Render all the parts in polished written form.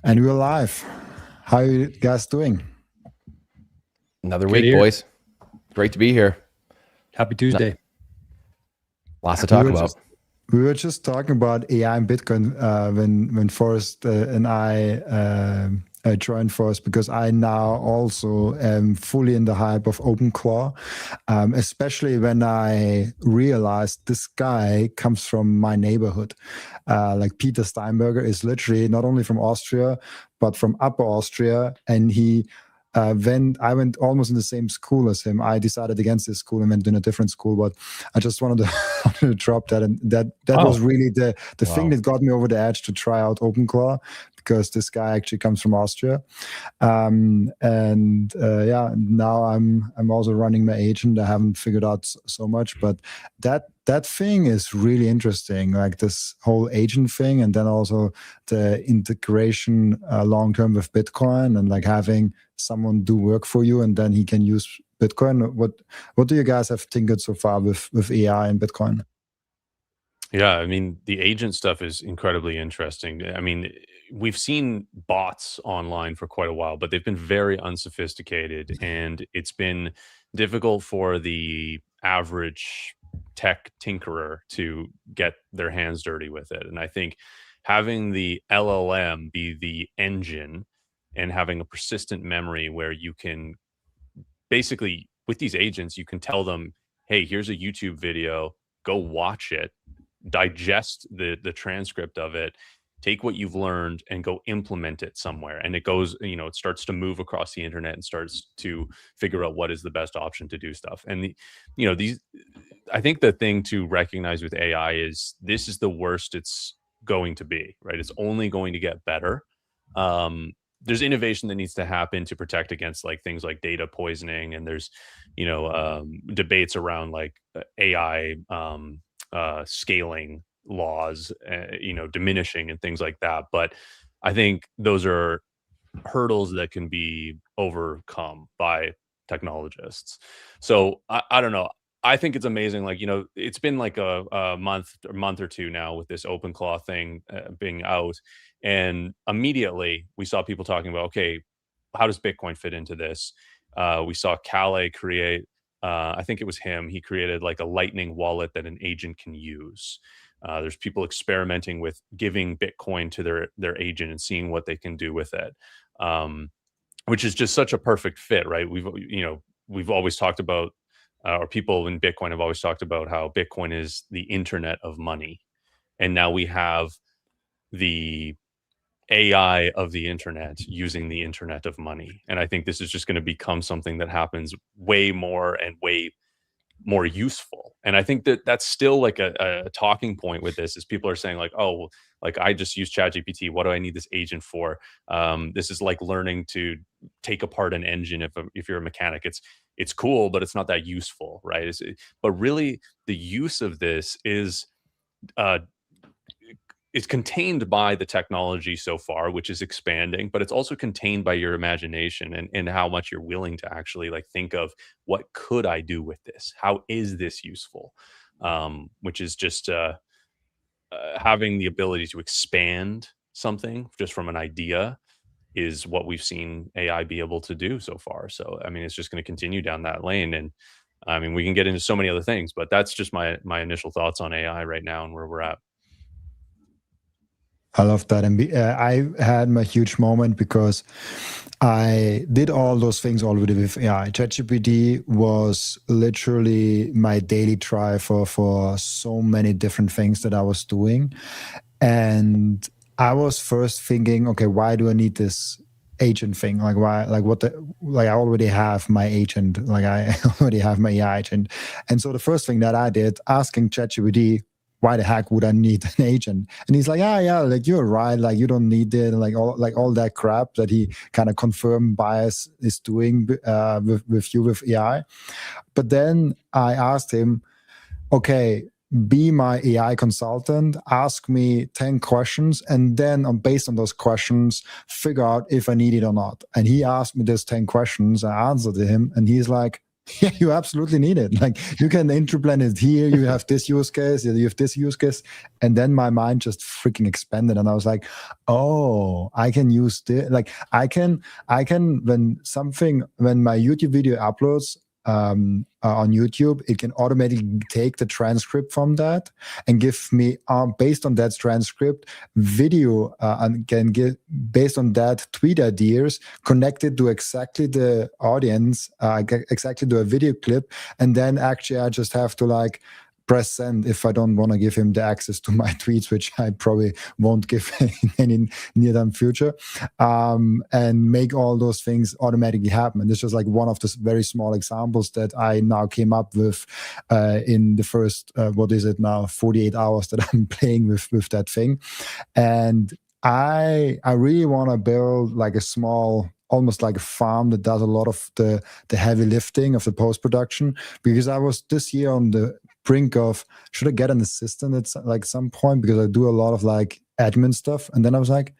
And we're live. How are you guys doing? Another Good week, here. boys. Great to be here. Happy Tuesday. Lots to We talk were about. just we were just talking about AI and Bitcoin when Forrest and I joined Forrest, because I now also am fully in the hype of OpenClaw, especially when I realized this guy comes from my neighborhood. Like Peter Steinberger is literally not only from Austria, but from Upper Austria, and he when I went almost in the same school as him. I decided against this school and went in a different school, but I just wanted to drop that. And that was Wow. really the thing Wow. that got me over the edge to try out OpenClaw, because this guy actually comes from Austria. Yeah, now I'm also running my agent. I haven't figured out so much, but that thing is really interesting, like this whole agent thing, and then also the integration long term with Bitcoin, and like having someone do work for you and then he can use Bitcoin. What do you guys have tinkered so far with AI and Bitcoin? Yeah, I mean, the agent stuff is incredibly interesting. I mean, we've seen bots online for quite a while, but they've been very unsophisticated, and it's been difficult for the average tech tinkerer to get their hands dirty with it. And I think having the LLM be the engine and having a persistent memory where you can basically, with these agents, you can tell them, hey, here's a YouTube video, go watch it, digest the transcript of it, take what you've learned and go implement it somewhere. And it goes, it starts to move across the internet and starts to figure out what is the best option to do stuff. And I think the thing to recognize with AI is this is the worst it's going to be, right? It's only going to get better. There's innovation that needs to happen to protect against like things like data poisoning, and there's debates around like AI scaling laws, diminishing and things like that. But I think those are hurdles that can be overcome by technologists. So I don't know. I think it's amazing. Like, it's been like a month or two now with this OpenClaw thing being out. And immediately we saw people talking about, okay, how does Bitcoin fit into this? We saw Calais create, I think it was him. He created like a Lightning wallet that an agent can use. There's people experimenting with giving Bitcoin to their agent and seeing what they can do with it, which is just such a perfect fit, right? We've always talked about, or people in Bitcoin have always talked about how Bitcoin is the internet of money, and now we have the AI of the internet using the internet of money. And I think this is just going to become something that happens way more and way more useful. And I think that that's still like a talking point with this, is people are saying like, oh, like I just use ChatGPT. What do I need this agent for? This is like learning to take apart an engine. If you're a mechanic, it's cool, but it's not that useful, right? But really, the use of this is contained by the technology so far, which is expanding, but it's also contained by your imagination and how much you're willing to actually like think of, what could I do with this? How is this useful? Which is just having the ability to expand something just from an idea is what we've seen AI be able to do so far. So, I mean, it's just going to continue down that lane. And I mean, we can get into so many other things, but that's just my initial thoughts on AI right now and where we're at. I love that. And I had my huge moment because I did all those things already with AI. ChatGPT was literally my daily driver for so many different things that I was doing. And I was first thinking, okay, why do I need this agent thing? Like why, like I already have my agent, like I already have my AI agent. And so the first thing that I did, asking ChatGPT, why the heck would I need an agent? And he's like, yeah, like you're right, like you don't need it, and like all that crap that he kind of confirmed bias is doing with you with AI. But then I asked him, okay, be my AI consultant, ask me 10 questions, and then based on those questions, figure out if I need it or not. And he asked me those 10 questions, I answered him, and he's like, Yeah, you absolutely need it. Like you can interpolate it here. You have this use case. You have this use case, and then my mind just freaking expanded, and I was like, "Oh, I can use this. Like I can when my YouTube video uploads on YouTube, it can automatically take the transcript from that and give me based on that transcript video and can get based on that tweet ideas connected to exactly the audience, exactly to a video clip, and then actually I just have to like press send if I don't want to give him the access to my tweets, which I probably won't give in any near-term future, and make all those things automatically happen. And this is like one of the very small examples that I now came up with in the first, 48 hours that I'm playing with that thing. And I really want to build like a small, almost like a farm that does a lot of the heavy lifting of the post-production, because I was this year on the brink of, should I get an assistant at like some point, because I do a lot of like admin stuff. And then I was like,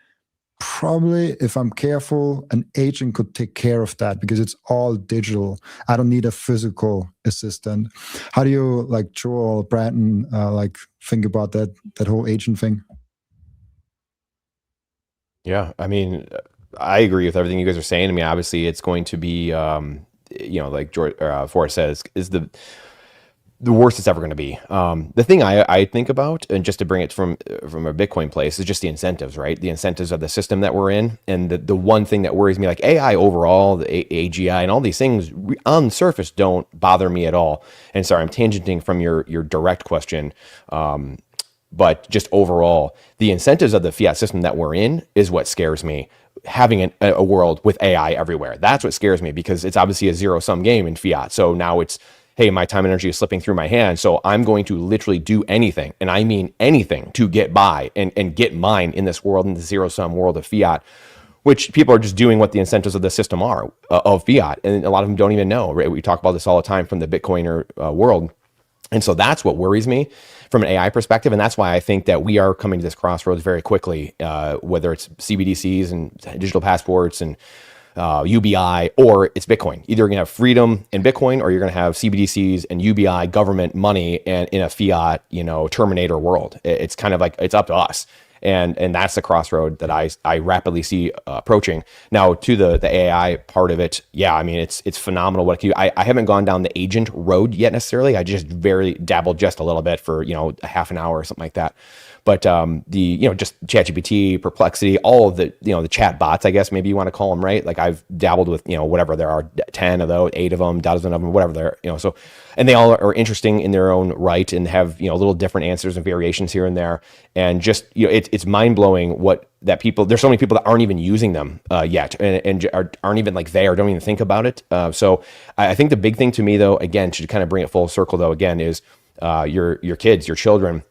probably if I'm careful, an agent could take care of that because it's all digital. I don't need a physical assistant. How do you like Joel, Brandon, like think about that whole agent thing? Yeah, I mean, I agree with everything you guys are saying. I mean, obviously, it's going to be, like George Forrest says, is the worst it's ever going to be. The thing I think about, and just to bring it from a Bitcoin place, is just the incentives, right? The incentives of the system that we're in, and the one thing that worries me, like AI overall, the AGI, and all these things on the surface don't bother me at all. And sorry, I'm tangenting from your direct question. But just overall, the incentives of the fiat system that we're in is what scares me. Having a world with AI everywhere, that's what scares me, because it's obviously a zero-sum game in fiat. So now it's, hey, my time and energy is slipping through my hands, so I'm going to literally do anything, and I mean anything, to get by and get mine in this world, in the zero-sum world of fiat, which people are just doing what the incentives of the system are of fiat. And a lot of them don't even know, right? We talk about this all the time from the Bitcoiner world. And so that's what worries me from an AI perspective. And that's why I think that we are coming to this crossroads very quickly, whether it's CBDCs and digital passports and UBI, or it's Bitcoin. Either you're going to have freedom in Bitcoin, or you're going to have CBDCs and UBI, government money, and in a fiat, Terminator world. It's kind of like, it's up to us. And that's the crossroad that I rapidly see approaching. Now, to the AI part of it, yeah, I mean, it's phenomenal. I haven't gone down the agent road yet necessarily. I just dabbled just a little bit for, a half an hour or something like that. But just ChatGPT, Perplexity, all of the chat bots, I guess maybe you want to call them, right? Like I've dabbled with, whatever there are, 10 of those, 8 of them, dozen of them, whatever they're, so, and they all are interesting in their own right and have, little different answers and variations here and there. And just, it's mind blowing there's so many people that aren't even using them yet and aren't even like there, don't even think about it. So I think the big thing to me though, again, to kind of bring it full circle though, again, is your kids, your children,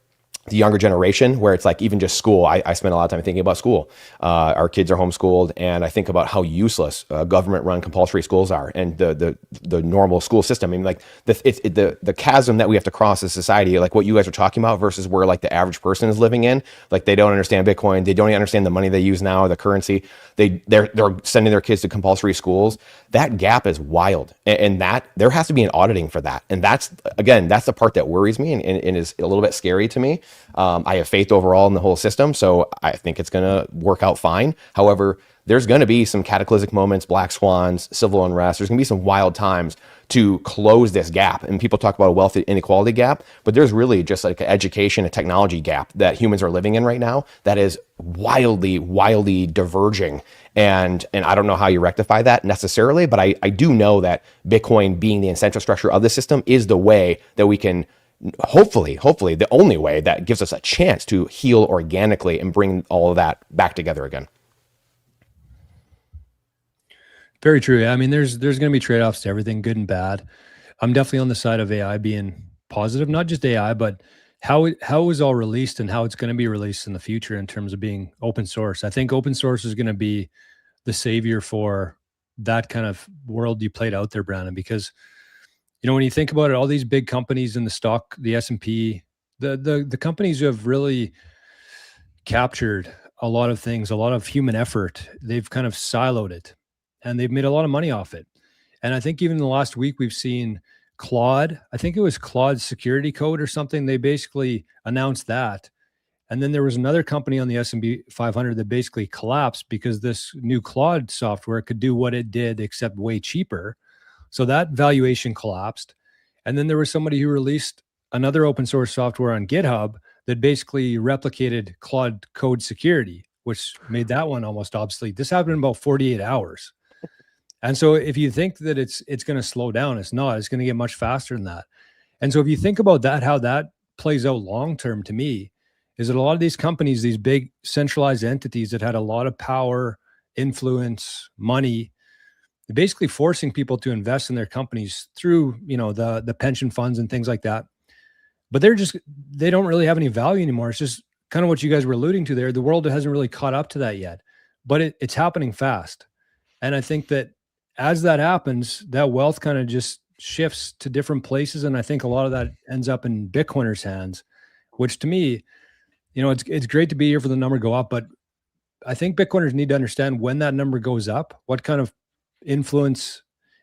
the younger generation, where it's like even just school. I spend a lot of time thinking about school. Our kids are homeschooled, and I think about how useless government-run compulsory schools are, and the normal school system. I mean, like the chasm that we have to cross as society, like what you guys are talking about, versus where like the average person is living in. Like they don't understand Bitcoin, they don't even understand the money they use now, the currency. They're sending their kids to compulsory schools. That gap is wild, and that there has to be an auditing for that. And that's the part that worries me and is a little bit scary to me. I have faith overall in the whole system, so I think it's going to work out fine. However, there's going to be some cataclysmic moments, black swans, civil unrest. There's going to be some wild times to close this gap. And people talk about a wealth inequality gap, but there's really just like an education, a technology gap that humans are living in right now that is wildly, wildly diverging. And I don't know how you rectify that necessarily, but I do know that Bitcoin being the incentive structure of the system is the way that we can hopefully the only way that gives us a chance to heal organically and bring all of that back together again. Very true. I mean, there's going to be trade-offs to everything, good and bad. I'm definitely on the side of AI being positive, not just AI, but how it was all released and how it's going to be released in the future in terms of being open source. I think open source is going to be the savior for that kind of world you played out there, Brandon, because when you think about it, all these big companies in the stock, the S&P, the companies who have really captured a lot of things, a lot of human effort, they've kind of siloed it and they've made a lot of money off it. And I think even in the last week, we've seen Claude, I think it was Claude Security Code or something. They basically announced that. And then there was another company on the S&P 500 that basically collapsed because this new Claude software could do what it did, except way cheaper. So that valuation collapsed. And then there was somebody who released another open source software on GitHub that basically replicated Claude Code Security, which made that one almost obsolete. This happened in about 48 hours. And so if you think that it's going to slow down, it's not. It's going to get much faster than that. And so if you think about that, how that plays out long term, to me, is that a lot of these companies, these big centralized entities that had a lot of power, influence, money, they're basically forcing people to invest in their companies through, the pension funds and things like that. But they don't really have any value anymore. It's just kind of what you guys were alluding to there. The world hasn't really caught up to that yet, but it's happening fast. And I think that as that happens, that wealth kind of just shifts to different places. And I think a lot of that ends up in Bitcoiners' hands, which to me, it's great to be here for the number to go up, but I think Bitcoiners need to understand when that number goes up, what kind of influence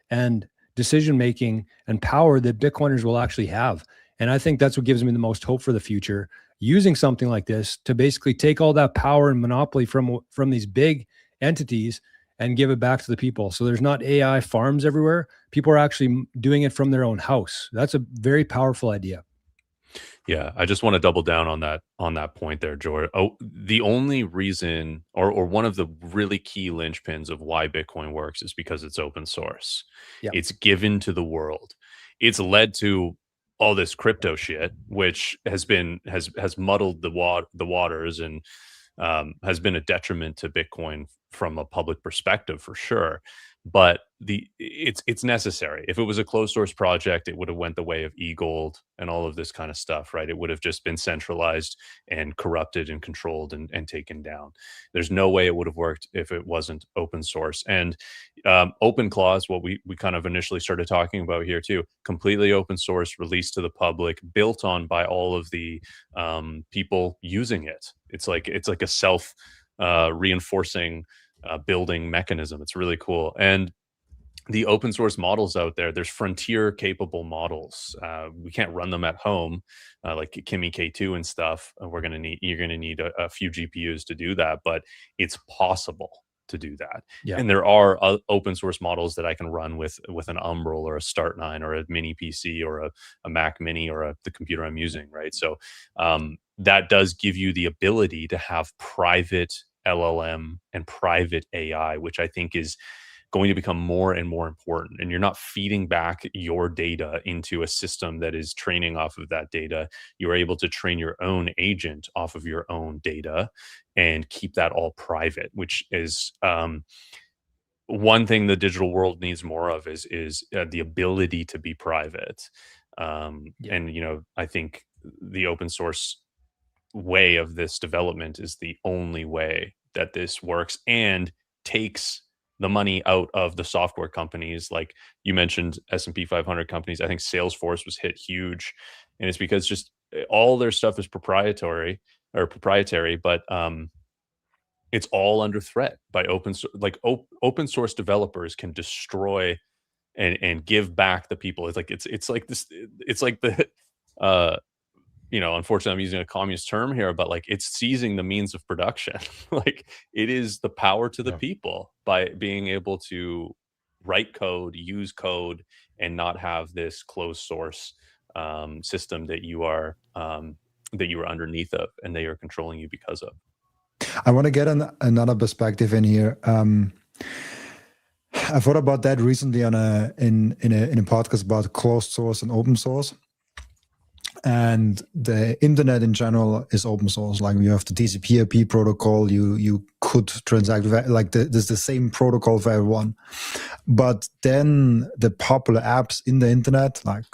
and decision-making and power that Bitcoiners will actually have. And I think that's what gives me the most hope for the future, using something like this to basically take all that power and monopoly from these big entities and give it back to the people. So there's not AI farms everywhere. People are actually doing it from their own house. That's a very powerful idea. Yeah, I just want to double down on that point there, George. Oh, the only reason or one of the really key linchpins of why Bitcoin works is because it's open source. Yeah. It's given to the world. It's led to all this crypto shit, which has muddled the waters and has been a detriment to Bitcoin from a public perspective for sure. But it's necessary. If it was a closed source project, it would have went the way of eGold and all of this kind of stuff, right? It would have just been centralized and corrupted and controlled and taken down. There's no way it would have worked if it wasn't open source. And OpenClaw, what we kind of initially started talking about here too, completely open source, released to the public, built on by all of the people using it. It's like a self reinforcing building mechanism. It's really cool. And the open source models out there, there's frontier capable models. We can't run them at home like Kimi K2 and stuff. You're going to need a few GPUs to do that, but it's possible to do that. Yeah. And there are open source models that I can run with an Umbrel or a Start9 or a mini PC or a Mac Mini or the computer I'm using, right? So that does give you the ability to have private LLM and private AI, which I think is going to become more and more important. And you're not feeding back your data into a system that is training off of that data. You're able to train your own agent off of your own data and keep that all private, which is one thing the digital world needs more of is the ability to be private. And, I think the open source way of this development is the only way that this works and takes the money out of the software companies. Like you mentioned, S&P 500 companies. I think Salesforce was hit huge, and it's because just all their stuff is proprietary, but it's all under threat by open source. Like open source developers can destroy and give back the people. It's like the unfortunately I'm using a communist term here, but like it's seizing the means of production. Like it is the power to the people by being able to write code, use code, and not have this closed source system that you are underneath of and they are controlling you because of. I want to get another perspective in here. I thought about that recently in a podcast about closed source and open source. And the internet in general is open source. Like you have the TCP/IP protocol. You could transact with, like there's the same protocol for everyone. But then the popular apps in the internet, like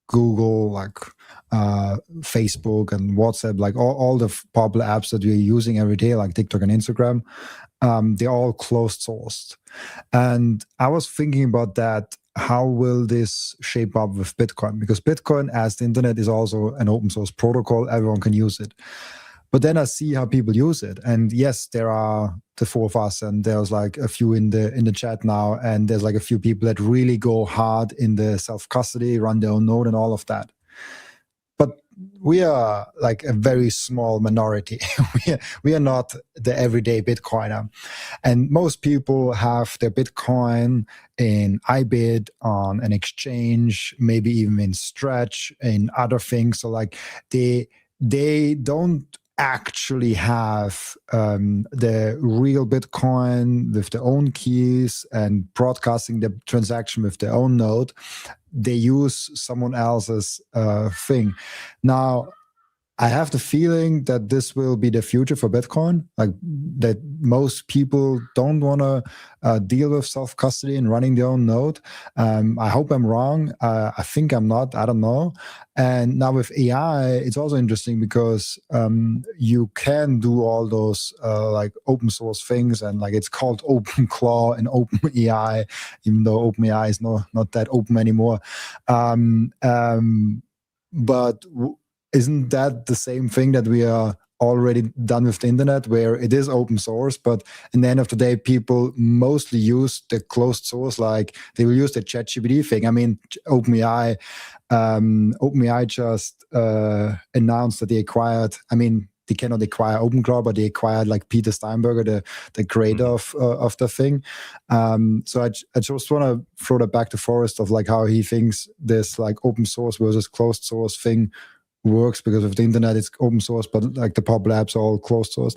Google, like Facebook and WhatsApp, like all the popular apps that we're using every day, like TikTok and Instagram, they're all closed sourced. And I was thinking about that. How will this shape up with Bitcoin? Because Bitcoin, as the internet, is also an open source protocol. Everyone can use it. But then I see how people use it, and yes, there are the four of us, and there's like a few in the chat now, and there's like a few people that really go hard in the self custody, run their own node, and all of that. But we are like a very small minority. we are not the everyday Bitcoiner, and most people have their Bitcoin in iBit, on an exchange, maybe even in Stretch, in other things. So like they don't actually have the real Bitcoin with their own keys and broadcasting the transaction with their own node. They use someone else's thing. Now, I have the feeling that this will be the future for Bitcoin, like that most people don't want to deal with self-custody and running their own node. I hope I'm wrong. I think I'm not. I don't know. And now with AI, it's also interesting because you can do all those like open source things, and like it's called OpenClaw and OpenAI, even though OpenAI is not that open anymore. But isn't that the same thing that we are already done with the internet, where it is open source, but in the end of the day, people mostly use the closed source, like they will use the ChatGPT thing. I mean, OpenAI just announced that they acquired, I mean, they cannot acquire OpenClaw, but they acquired like Peter Steinberger, the creator of the thing. So I just want to throw that back to Forrest of like how he thinks this like open source versus closed source thing works, because of the internet it's open source, but like the pub labs are all closed source.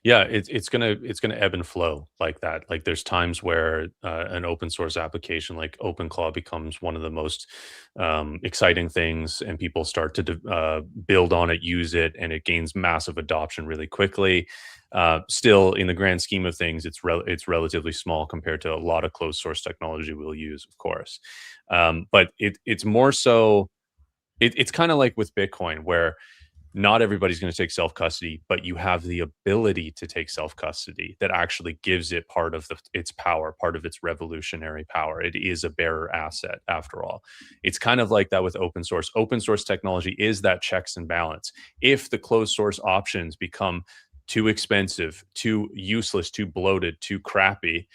Yeah, it's gonna ebb and flow like that. Like there's times where an open source application like OpenClaw becomes one of the most exciting things, and people start to build on it, use it, and it gains massive adoption really quickly. Still, in the grand scheme of things, it's relatively small compared to a lot of closed source technology we'll use, of course. But it's more so. It's kind of like with Bitcoin, where not everybody's going to take self-custody, but you have the ability to take self-custody that actually gives it part of its power, part of its revolutionary power. It is a bearer asset, after all. It's kind of like that with open source. Open source technology is that checks and balance. If the closed source options become too expensive, too useless, too bloated, too crappy,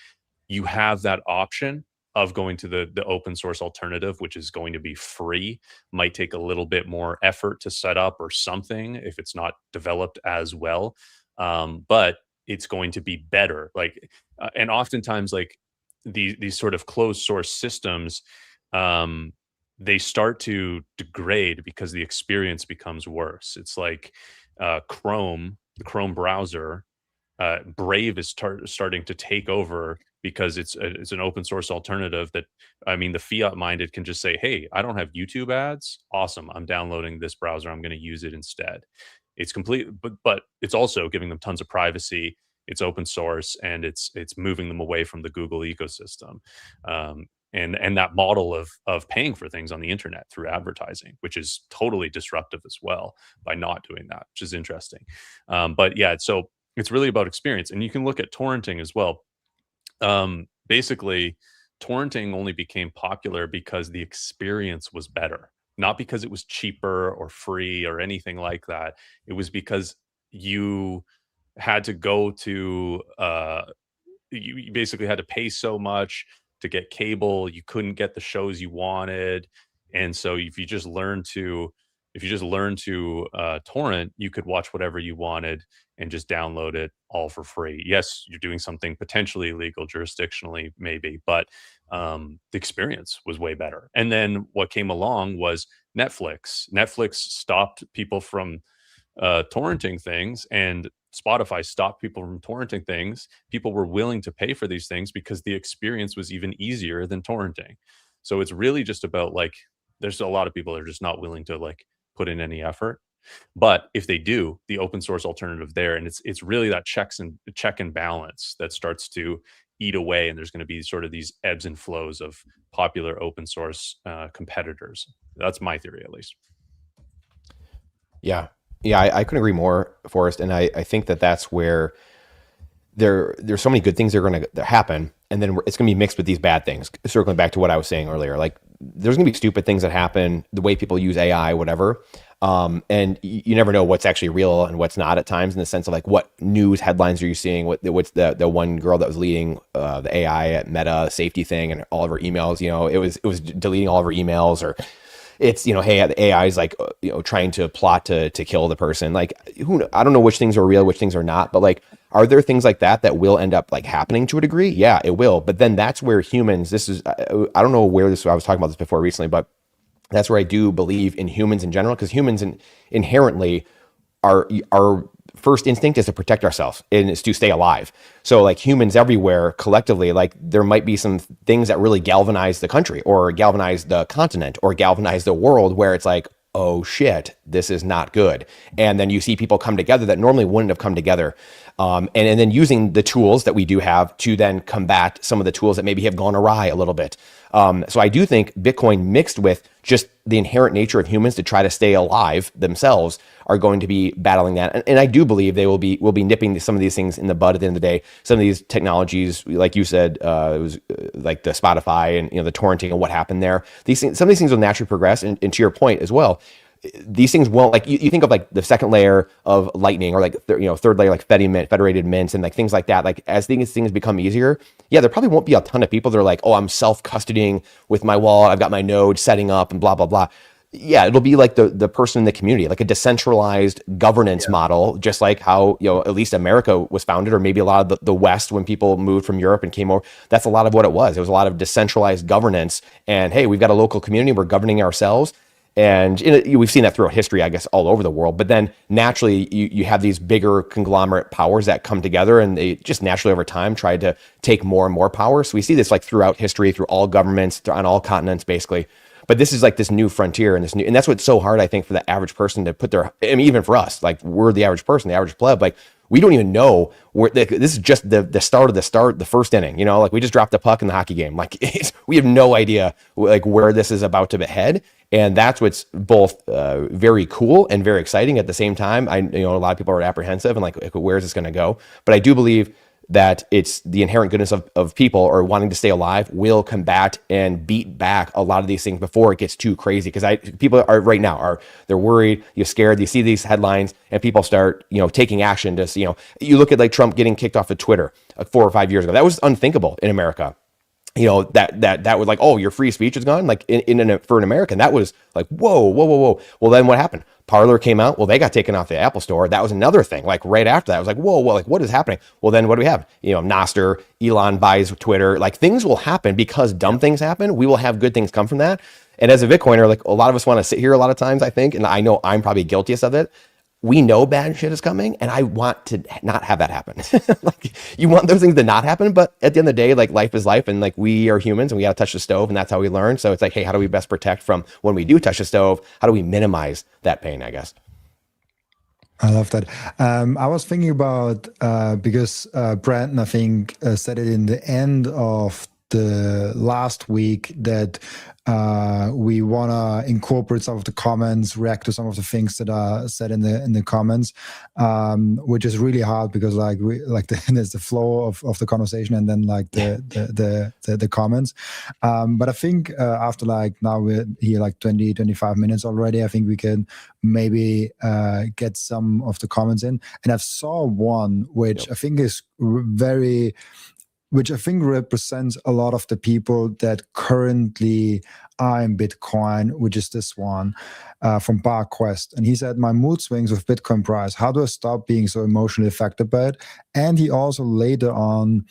you have that option of going to the open source alternative, which is going to be free. Might take a little bit more effort to set up or something if it's not developed as well, but it's going to be better. Like, and oftentimes, like these sort of closed source systems, they start to degrade because the experience becomes worse. It's like Chrome, the Chrome browser. Brave is starting to take over because it's an open source alternative that, I mean, the fiat minded can just say, hey, I don't have YouTube ads. Awesome. I'm downloading this browser. I'm going to use it instead. It's complete, but it's also giving them tons of privacy. It's open source, and it's moving them away from the Google ecosystem. And that model of paying for things on the internet through advertising, which is totally disruptive as well by not doing that, which is interesting. But yeah, so it's really about experience. And you can look at torrenting as well. Basically, torrenting only became popular because the experience was better, not because it was cheaper or free or anything like that. It was because you had to go to, you basically had to pay so much to get cable. You couldn't get the shows you wanted. And so if you just learn to torrent, you could watch whatever you wanted and just download it all for free. Yes, you're doing something potentially illegal jurisdictionally, maybe, but the experience was way better. And then what came along was Netflix. Netflix stopped people from torrenting things, and Spotify stopped people from torrenting things. People were willing to pay for these things because the experience was even easier than torrenting. So it's really just about, like, there's a lot of people that are just not willing to like put in any effort. But if they do, the open source alternative there, and it's really that check and balance that starts to eat away, and there's going to be sort of these ebbs and flows of popular open source competitors. That's my theory, at least. Yeah, I couldn't agree more, Forrest. And I think that's where there's so many good things that are going to happen. and then it's going to be mixed with these bad things. Circling back to what I was saying earlier, like there's going to be stupid things that happen, the way people use AI, whatever. And you never know what's actually real and what's not at times, in the sense of like, what news headlines are you seeing? What's the one girl that was leading the AI at Meta safety thing, and all of her emails, it was deleting all of her emails, or it's, hey, the AI is like, trying to plot to kill the person. Like, I don't know which things are real, which things are not, but like, are there things like that will end up like happening to a degree? Yeah, it will. But then that's where humans, I don't know where I was talking about this before recently, but that's where I do believe in humans in general, because humans inherently, our first instinct is to protect ourselves, and it's to stay alive. So like humans everywhere collectively, like there might be some things that really galvanize the country, or galvanize the continent, or galvanize the world, where it's like, oh shit, this is not good. And then you see people come together that normally wouldn't have come together. And then using the tools that we do have to then combat some of the tools that maybe have gone awry a little bit. So I do think Bitcoin, mixed with just the inherent nature of humans to try to stay alive themselves, are going to be battling that. And I do believe we'll be nipping some of these things in the bud at the end of the day. Some of these technologies, like you said, it was like the Spotify and the torrenting and what happened there. Some of these things will naturally progress. And to your point as well, these things won't, like you think of like the second layer of Lightning, or like third layer like federated mints and like things like that. Like as things become easier, yeah, there probably won't be a ton of people that are like, oh, I'm self-custodying with my wallet, I've got my node setting up and blah blah blah. Yeah, it'll be like the person in the community, like a decentralized governance model, just like how at least America was founded, or maybe a lot of the West when people moved from Europe and came over. That's a lot of what it was. It was a lot of decentralized governance, and hey, we've got a local community, we're governing ourselves. And we've seen that throughout history, I guess, all over the world. But then naturally, you have these bigger conglomerate powers that come together, and they just naturally over time try to take more and more power. So we see this like throughout history, through all governments, on all continents, basically. But this is like this new frontier, and that's what's so hard, I think, for the average person to put even for us, like we're the average person, the average pleb, like we don't even know where this is just the start of the first inning, like we just dropped the puck in the hockey game. Like we have no idea like where this is about to head. And that's what's both very cool and very exciting at the same time. A lot of people are apprehensive and like, where is this going to go? But I do believe that it's the inherent goodness of people, or wanting to stay alive, will combat and beat back a lot of these things before it gets too crazy. Because people are right now they're worried, you're scared, you see these headlines, and people start taking action. To you look at like Trump getting kicked off of Twitter 4 or 5 years ago. That was unthinkable in America. That was like, oh, your free speech is gone. Like for an American, that was like, whoa. Well, then what happened? Parler came out. Well, they got taken off the Apple Store. That was another thing. Like right after that, I was like, whoa, like what is happening? Well, then what do we have? Nostr, Elon buys Twitter. Like things will happen because dumb things happen. We will have good things come from that. And as a Bitcoiner, like a lot of us want to sit here a lot of times, I think, and I know I'm probably guiltiest of it. We know bad shit is coming, and I want to not have that happen. Like you want those things to not happen, but at the end of the day, like life is life, and like we are humans, and we got to touch the stove, and that's how we learn. So it's like, hey, how do we best protect from when we do touch the stove? How do we minimize that pain, I guess? I love that. I was thinking about, because Brandon, I think, said it in the end of the last week, that we want to incorporate some of the comments, react to some of the things that are said in the comments, which is really hard, because like there's the flow of the conversation, and then like the comments. But I think after like now we're here like 20-25 minutes already, I think we can maybe get some of the comments in. And I saw one which I think is which I think represents a lot of the people that currently are in Bitcoin, which is this one from Bar Quest. And he said, my mood swings with Bitcoin price. How do I stop being so emotionally affected by it? And he also later on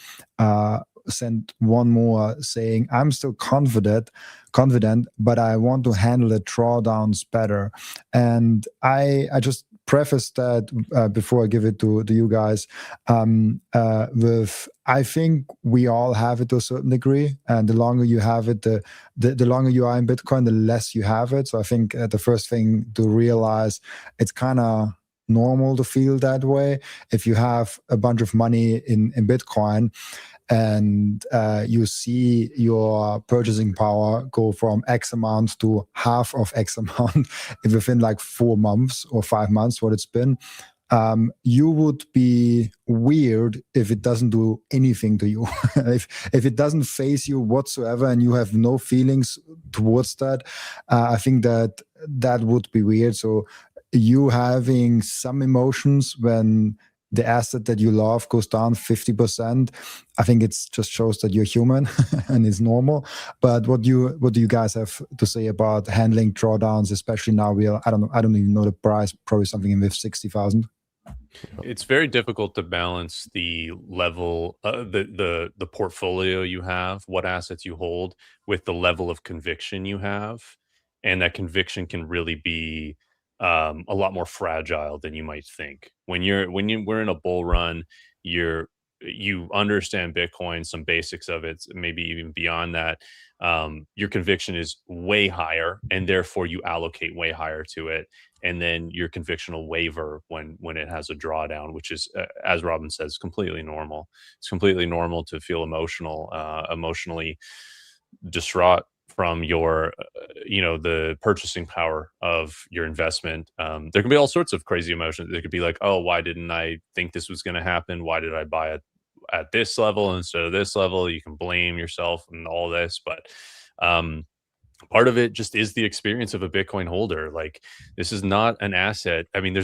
sent one more saying, I'm still confident, but I want to handle the drawdowns better. And I just preface that before I give it to you guys with, I think we all have it to a certain degree, and the longer you have it, the longer you are in Bitcoin, the less you have it. So I think the first thing to realize, it's kind of normal to feel that way. If you have a bunch of money in Bitcoin, and you see your purchasing power go from X amount to half of X amount within like 4 months or 5 months, what it's been, you would be weird if it doesn't do anything to you. if it doesn't phase you whatsoever and you have no feelings towards that, I think that would be weird. So you having some emotions when the asset that you love goes down 50%, I think it just shows that you're human and it's normal. But what do you guys have to say about handling drawdowns, especially now I don't even know the price, probably something in with 60,000. It's very difficult to balance the level, the portfolio you have, what assets you hold, with the level of conviction you have, and that conviction can really be a lot more fragile than you might think. We're in a bull run, you understand Bitcoin, some basics of it, maybe even beyond that. Your conviction is way higher, and therefore you allocate way higher to it, and then your conviction will waver when it has a drawdown, which is, as Robin says, completely normal. It's completely normal to feel emotionally distraught from your the purchasing power of your investment. There can be all sorts of crazy emotions. There could be like, oh, why didn't I think this was going to happen? Why did I buy it at this level instead of this level? You can blame yourself and all this, but part of it just is the experience of a Bitcoin holder. Like, this is not an asset. I mean,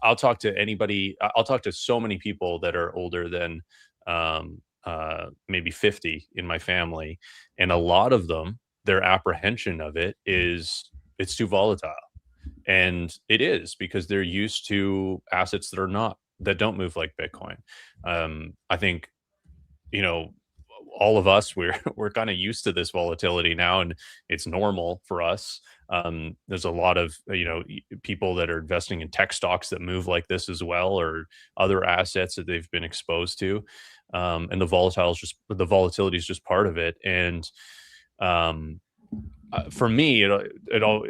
I'll talk to so many people that are older than maybe 50 in my family, and a lot of them, their apprehension of it is it's too volatile. And it is, because they're used to assets that don't move like Bitcoin. I think, all of us, we're kind of used to this volatility now, and it's normal for us. There's a lot of people that are investing in tech stocks that move like this as well, or other assets that they've been exposed to, and the volatility is just part of it. And for me, it all,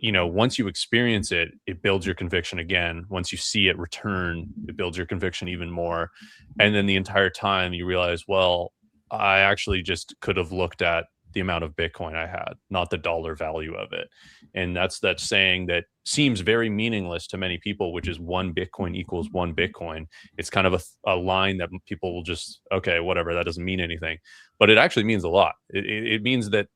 once you experience it, it builds your conviction again. Once you see it return, it builds your conviction even more. And then the entire time you realize, well, I actually just could have looked at the amount of Bitcoin I had, not the dollar value of it. And that's that saying that seems very meaningless to many people, which is 1 Bitcoin equals 1 Bitcoin. It's kind of a line that people will just, okay, whatever, that doesn't mean anything. But it actually means a lot. It means that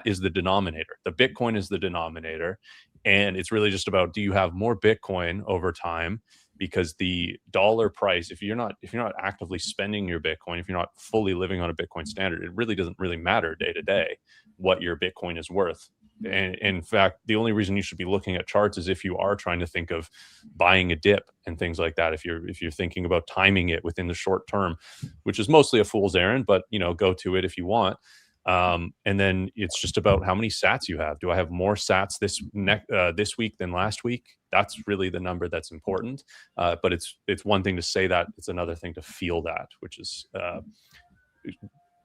is the denominator. The Bitcoin is the denominator. And it's really just about, do you have more Bitcoin over time? Because the dollar price, if you're not actively spending your Bitcoin, if you're not fully living on a Bitcoin standard, it really doesn't really matter day to day what your Bitcoin is worth. And in fact, the only reason you should be looking at charts is if you are trying to think of buying a dip and things like that. If you're thinking about timing it within the short term, which is mostly a fool's errand, but go to it if you want. And then it's just about how many sats you have. Do I have more sats this week than last week? That's really the number that's important. But it's one thing to say that, it's another thing to feel that, which is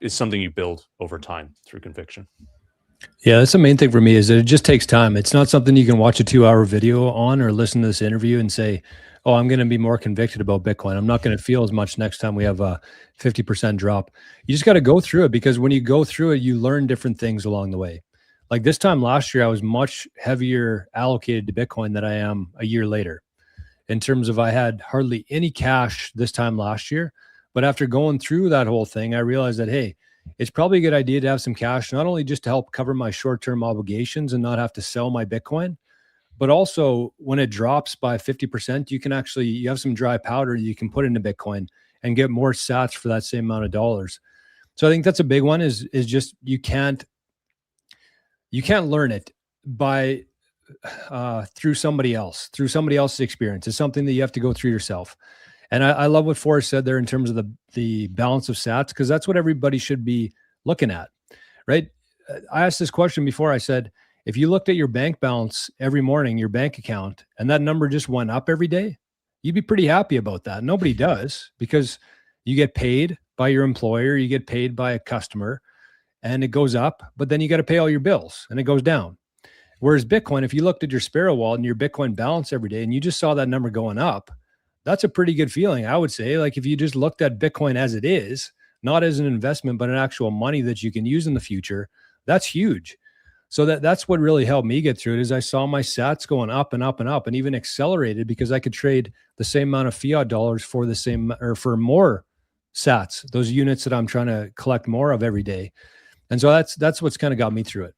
something you build over time through conviction. Yeah, that's the main thing for me, is that it just takes time. It's not something you can watch a 2-hour video on or listen to this interview and say, oh, I'm going to be more convicted about Bitcoin. I'm not going to feel as much next time we have a 50% drop. You just got to go through it, because when you go through it, you learn different things along the way. Like this time last year, I was much heavier allocated to Bitcoin than I am a year later. In terms of, I had hardly any cash this time last year. But after going through that whole thing, I realized that, hey, it's probably a good idea to have some cash, not only just to help cover my short-term obligations and not have to sell my Bitcoin, but also when it drops by 50%, you have some dry powder you can put into Bitcoin and get more sats for that same amount of dollars. So I think that's a big one, is just you can't learn it by through somebody else's experience. It's something that you have to go through yourself. And I love what Forrest said there in terms of the balance of sats, because that's what everybody should be looking at, right? I asked this question before. I said, if you looked at your bank balance every morning, your bank account, and that number just went up every day, you'd be pretty happy about that. Nobody does, because you get paid by your employer, you get paid by a customer, and it goes up, but then you got to pay all your bills and it goes down. Whereas Bitcoin, if you looked at your Sparrow wallet and your Bitcoin balance every day and you just saw that number going up, that's a pretty good feeling, I would say. Like, if you just looked at Bitcoin as it is, not as an investment, but an actual money that you can use in the future, that's huge. So that's what really helped me get through it, is I saw my sats going up and up and up, and even accelerated because I could trade the same amount of fiat dollars for the same, or for more sats, those units that I'm trying to collect more of every day. And so that's what's kind of got me through it.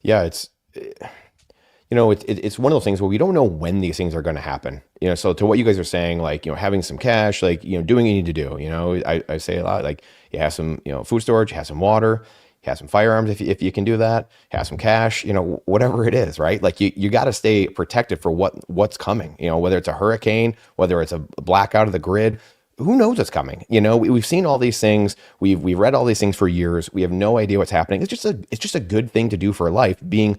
Yeah, it's it's one of those things where we don't know when these things are going to happen. So to what you guys are saying, like, having some cash, like, doing what you need to do. I say a lot, like, you have some, food storage, you have some water, you have some firearms if you can do that, have some cash, whatever it is, right? Like, you got to stay protected for what's coming, whether it's a hurricane, whether it's a blackout of the grid. Who knows what's coming? We've seen all these things. We've read all these things for years. We have no idea what's happening. It's just a good thing to do for life, being,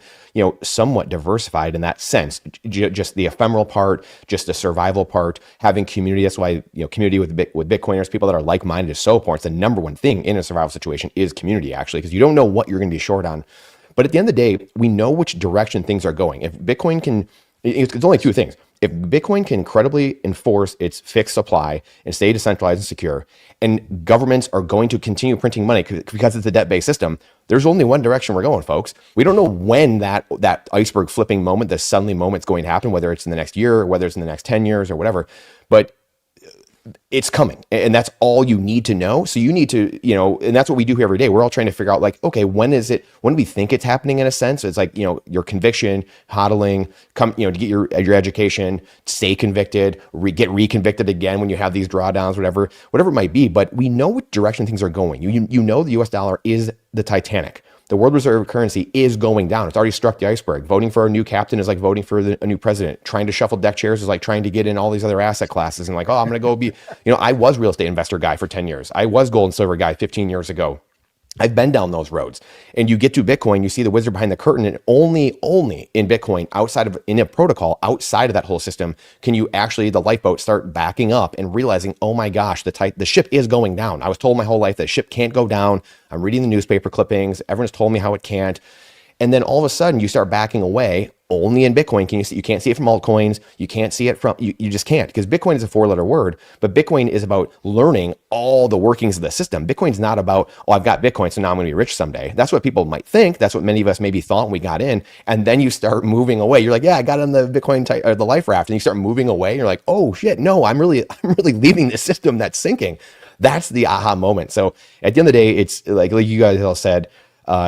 somewhat diversified in that sense. Just the ephemeral part, just the survival part, having community. That's why, community with Bitcoiners, people that are like-minded, is so important. It's the number one thing in a survival situation is community, actually, because you don't know what you're going to be short on. But at the end of the day, we know which direction things are going. If Bitcoin can, it's only two things. If Bitcoin can credibly enforce its fixed supply and stay decentralized and secure, and governments are going to continue printing money because it's a debt-based system, there's only one direction we're going, folks. We don't know when that iceberg flipping moment, the suddenly moment, is going to happen, whether it's in the next year, or whether it's in the next 10 years or whatever. But it's coming, and that's all you need to know. So you need to, and that's what we do here every day. We're all trying to figure out, like, okay, when do we think it's happening? In a sense, it's like, your conviction, hodling, to get your education, stay convicted, get reconvicted again when you have these drawdowns, whatever it might be. But we know what direction things are going. You know, the US dollar is the Titanic. The world reserve currency is going down. It's already struck the iceberg. Voting for a new captain is like voting for a new president. Trying to shuffle deck chairs is like trying to get in all these other asset classes and like, oh, I'm going to go be, I was real estate investor guy for 10 years. I was gold and silver guy 15 years ago. I've been down those roads. And you get to Bitcoin, you see the wizard behind the curtain, and only in Bitcoin, in a protocol outside of that whole system, can you actually, the lifeboat, start backing up and realizing, oh my gosh, the ship is going down. I was told my whole life that ship can't go down. I'm reading the newspaper clippings. Everyone's told me how it can't. And then all of a sudden you start backing away. Only in Bitcoin can you see. You can't see it from altcoins. You can't see it from, you just can't, because Bitcoin is a 4-letter word, but Bitcoin is about learning all the workings of the system. Bitcoin's not about, oh, I've got Bitcoin, so now I'm going to be rich someday. That's what people might think. That's what many of us maybe thought when we got in. And then you start moving away. You're like, yeah, I got on the Bitcoin or the life raft, and you start moving away. You're like, oh shit, no, I'm really leaving the system that's sinking. That's the aha moment. So at the end of the day, it's like you guys all said,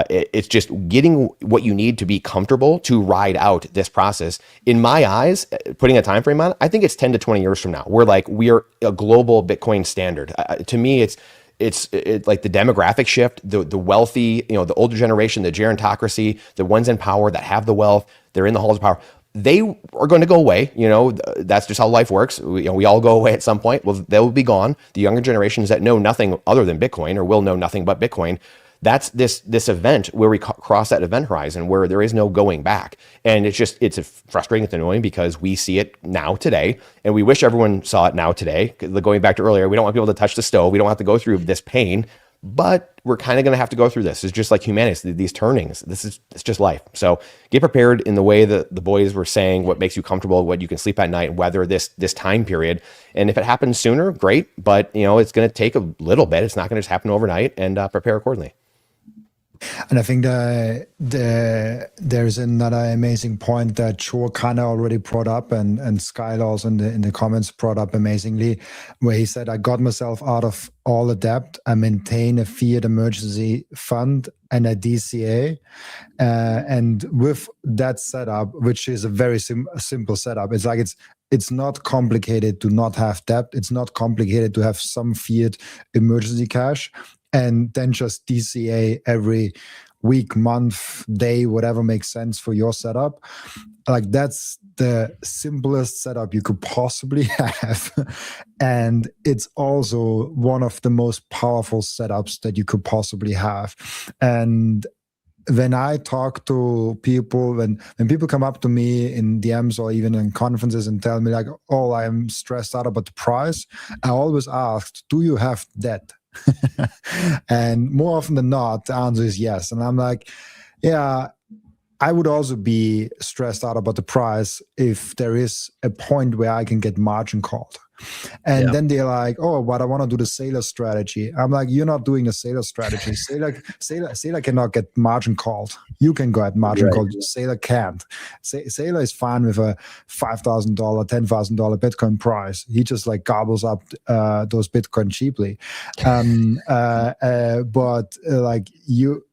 it's just getting what you need to be comfortable to ride out this process. In my eyes, putting a time frame on it, I think it's 10 to 20 years from now. We are a global Bitcoin standard. To me, it's like the demographic shift, the wealthy, the older generation, the gerontocracy, the ones in power that have the wealth, they're in the halls of power. They are going to go away. That's just how life works. We all go away at some point. Well, they'll be gone. The younger generations that know nothing other than Bitcoin, or will know nothing but Bitcoin, that's this event where we cross that event horizon where there is no going back. And it's frustrating, it's annoying, because we see it now today, and we wish everyone saw it now today. Going back to earlier, we don't want people to touch the stove. We don't have to go through this pain, but we're kind of going to have to go through this. It's just like humanity, these turnings. It's just life. So get prepared in the way that the boys were saying, what makes you comfortable, what you can sleep at night, and weather this time period. And if it happens sooner, great. But it's going to take a little bit. It's not going to just happen overnight, and prepare accordingly. And I think there's another amazing point that Chor kind of already brought up, and Skylar also in the comments brought up amazingly, where he said, I got myself out of all the debt. I maintain a fiat emergency fund and a DCA. And with that setup, which is a very simple setup, it's like it's not complicated to not have debt. It's not complicated to have some fiat emergency cash, and then just DCA every week, month, day, whatever makes sense for your setup. Like, that's the simplest setup you could possibly have. And it's also one of the most powerful setups that you could possibly have. And when I talk to people, when people come up to me in DMs or even in conferences and tell me like, oh, I'm stressed out about the price, I always ask, do you have debt? And more often than not, the answer is yes. And I'm like, yeah, I would also be stressed out about the price if there is a point where I can get margin called. And Yeah. then they're like, oh, but I want to do the Sailor strategy. I'm like, you're not doing the Sailor strategy. Sailor cannot get margin called. You can go at margin Right. called. Sailor can't. Sailor is fine with a $5,000, $10,000 Bitcoin price. He just like gobbles up those Bitcoin cheaply. But like you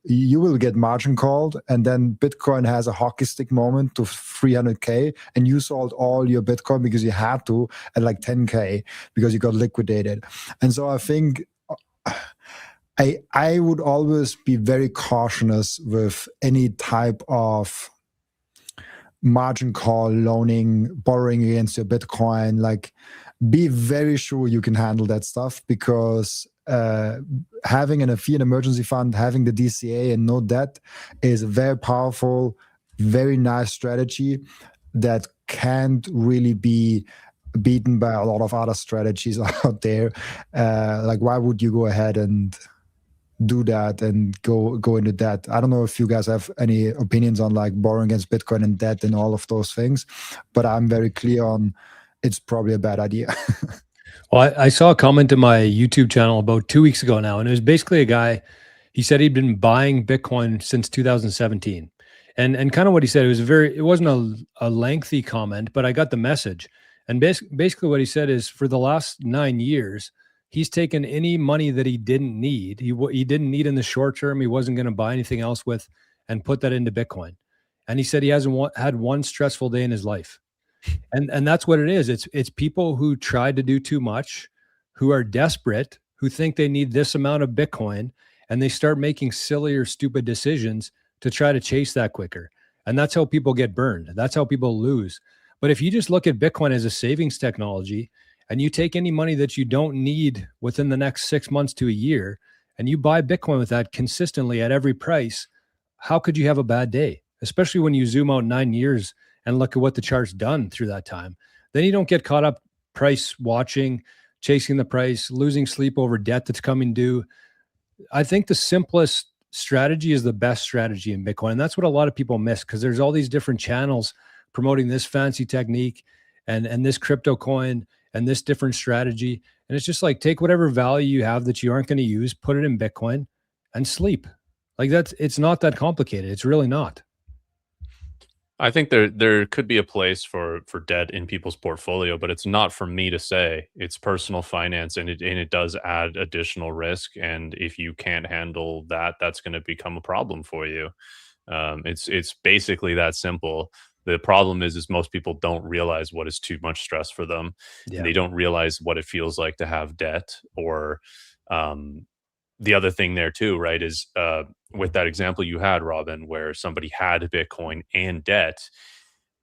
will get margin called, and then Bitcoin has a hockey stick moment to 300K, and you sold all your Bitcoin because you had to at like 10K because you got liquidated. And so I think I would always be very cautious with any type of margin call, loaning, borrowing against your Bitcoin. Like, be very sure you can handle that stuff, because having an fiat emergency fund, having the DCA and no debt is a very powerful, very nice strategy that can't really be beaten by a lot of other strategies out there. Like, why would you go ahead and do that and go into debt? I don't know if you guys have any opinions on like borrowing against Bitcoin and debt and all of those things, but I'm very clear on it's probably a bad idea. Well, I saw a comment in my YouTube channel about 2 weeks ago now, and it was basically a guy. He said he'd been buying Bitcoin since 2017, and kind of what he said, it wasn't a lengthy comment, but I got the message. And basically what he said is, for the last 9 years, he's taken any money that he didn't need, he didn't need in the short term, he wasn't going to buy anything else with, and put that into Bitcoin. And he said he hasn't had one stressful day in his life. And that's what it is. It's people who tried to do too much, who are desperate, who think they need this amount of Bitcoin, and they start making silly or stupid decisions to try to chase that quicker. And that's how people get burned. That's how people lose. But if you just look at Bitcoin as a savings technology, and you take any money that you don't need within the next 6 months to a year, and you buy Bitcoin with that consistently at every price, how could you have a bad day? Especially when you zoom out 9 years and look at what the chart's done through that time. Then you don't get caught up price watching, chasing the price, losing sleep over debt that's coming due. I think the simplest strategy is the best strategy in Bitcoin. And that's what a lot of people miss, because there's all these different channels promoting this fancy technique and this crypto coin and this different strategy. And it's just like, take whatever value you have that you aren't going to use, put it in Bitcoin and sleep. Like, it's not that complicated. It's really not. I think there could be a place for debt in people's portfolio, but it's not for me to say. It's personal finance, and it does add additional risk. And if you can't handle that, that's going to become a problem for you. It's basically that simple. The problem is most people don't realize what is too much stress for them. Yeah. They don't realize what it feels like to have debt, or the other thing there too, right, is with that example you had, Robin, where somebody had Bitcoin and debt,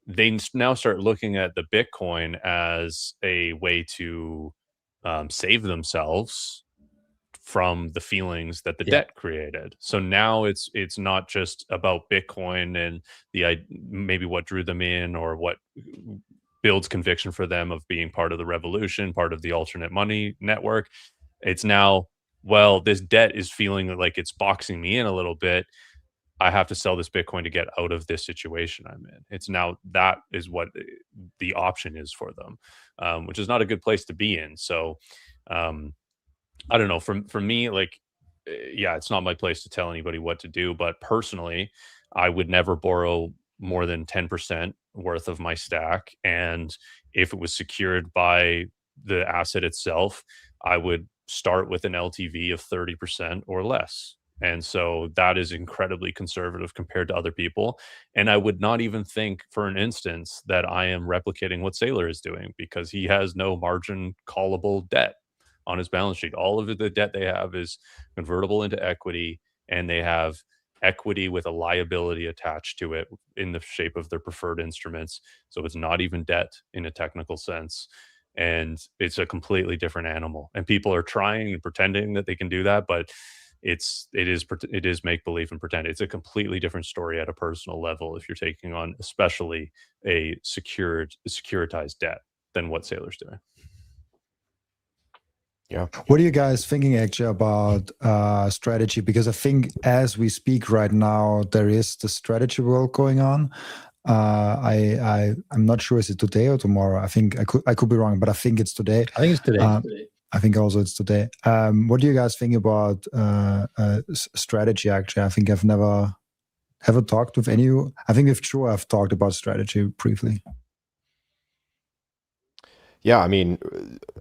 they now start looking at the Bitcoin as a way to save themselves from the feelings that the debt created. So now it's not just about Bitcoin and maybe what drew them in, or what builds conviction for them of being part of the revolution, part of the alternate money network. It's now, well, this debt is feeling like it's boxing me in a little bit. I have to sell this Bitcoin to get out of this situation I'm in. It's now, that is what the option is for them, which is not a good place to be in. So I don't know. For me, like, yeah, it's not my place to tell anybody what to do. But personally, I would never borrow more than 10% worth of my stack. And if it was secured by the asset itself, I would start with an LTV of 30% or less. And so that is incredibly conservative compared to other people. And I would not even think for an instance that I am replicating what Saylor is doing, because he has no margin callable debt on his balance sheet. All of the debt they have is convertible into equity, and they have equity with a liability attached to it in the shape of their preferred instruments. So it's not even debt in a technical sense. And it's a completely different animal. And people are trying and pretending that they can do that, but it is make believe and pretend. It's a completely different story at a personal level if you're taking on especially a securitized debt than what Saylor's doing. Yeah. What are you guys thinking actually about strategy? Because I think as we speak right now, there is the strategy world going on. I'm not sure, is it today or tomorrow? I think I could be wrong, but I think it's today. I think it's today. I think also it's today. What do you guys think about strategy? Actually, I think I've never talked with any. I think with Joe I've talked about strategy briefly. Yeah, I mean,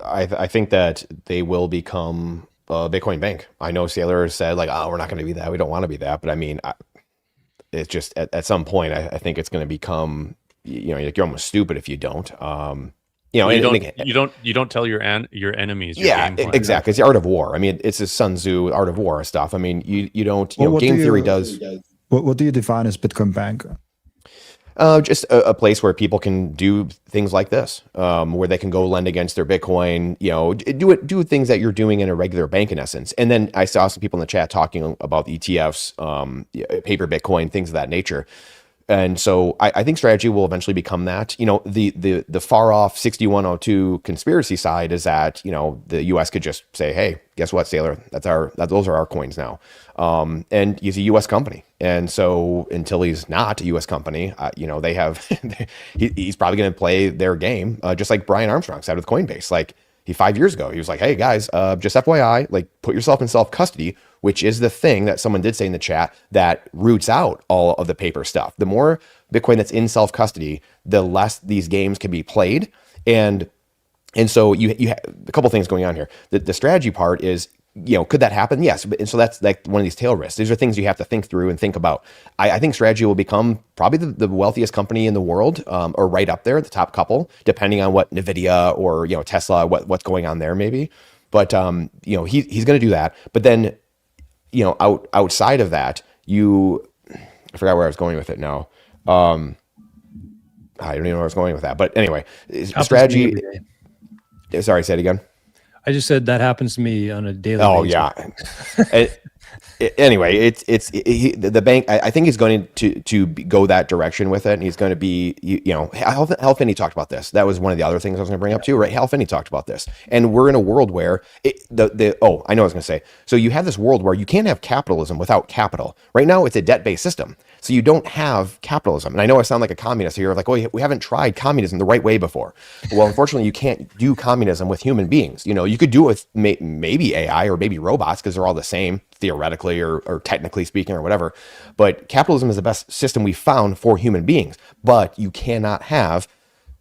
I think that they will become a Bitcoin bank. I know Saylor said like, oh, we're not going to be that. We don't want to be that. But I mean, it's just at some point, I think it's going to become, you're almost stupid if you don't. You don't tell your enemies. Your game plan. Exactly. It's the art of war. I mean, it's a Sun Tzu art of war stuff. I mean, you don't. Game theory does. What do you define as Bitcoin bank? Just a place where people can do things like this, where they can go lend against their Bitcoin, do things that you're doing in a regular bank in essence. And then I saw some people in the chat talking about ETFs, paper Bitcoin, things of that nature. And so I think strategy will eventually become that. The far off 6102 conspiracy side is that, the US could just say, hey, guess what, Saylor? Those are our coins now. And he's a US company. And so until he's not a US company, they have, he's probably going to play their game, just like Brian Armstrong said with Coinbase. Like 5 years ago, he was like, hey guys, just FYI, like put yourself in self-custody, which is the thing that someone did say in the chat that roots out all of the paper stuff. The more Bitcoin that's in self-custody, the less these games can be played. And so you have a couple things going on here. The strategy part is, could that happen? Yes. And so that's like one of these tail risks. These are things you have to think through and think about. I think strategy will become probably the wealthiest company in the world, or right up there, the top couple, depending on what NVIDIA or, Tesla, what's going on there maybe. But, he's going to do that. But then, outside of that, I forgot where I was going with it now. I don't even know where I was going with that. But anyway, strategy. Sorry, say it again. I just said that happens to me on a daily basis. Yeah. Anyway, the bank. I think he's going to go that direction with it, and he's going to be, Hal Finney talked about this. That was one of the other things I was going to bring up too, right? Hal Finney talked about this, and we're in a world where I know what I was going to say. So you have this world where you can't have capitalism without capital. Right now, it's a debt-based system, so you don't have capitalism. And I know I sound like a communist here, like, oh, we haven't tried communism the right way before. Well, unfortunately, you can't do communism with human beings. You could do it with maybe AI or maybe robots because they're all the same theoretically or technically speaking or whatever. But capitalism is the best system we've found for human beings. But you cannot have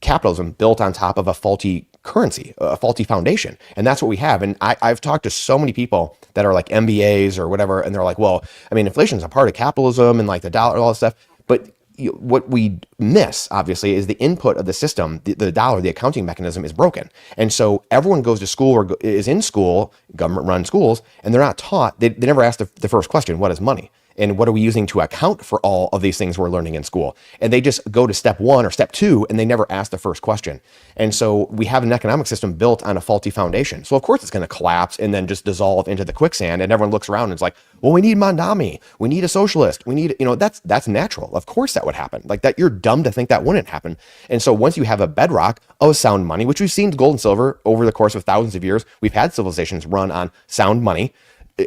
capitalism built on top of a faulty currency, a faulty foundation. And that's what we have. And I've talked to so many people that are like MBAs or whatever, and they're like, well, I mean, inflation is a part of capitalism and like the dollar and all that stuff. But what we miss, obviously, is the input of the system, the dollar, the accounting mechanism is broken. And so everyone goes to school or is in school, government-run schools, and they're not taught, they never ask the first question, what is money? And what are we using to account for all of these things we're learning in school? And they just go to step one or step two, and they never ask the first question. And so we have an economic system built on a faulty foundation. So of course it's going to collapse and then just dissolve into the quicksand. And everyone looks around and it's like, well, we need Mondami. We need a socialist. We need, that's natural. Of course that would happen. Like that, you're dumb to think that wouldn't happen. And so once you have a bedrock of sound money, which we've seen gold and silver over the course of thousands of years, we've had civilizations run on sound money.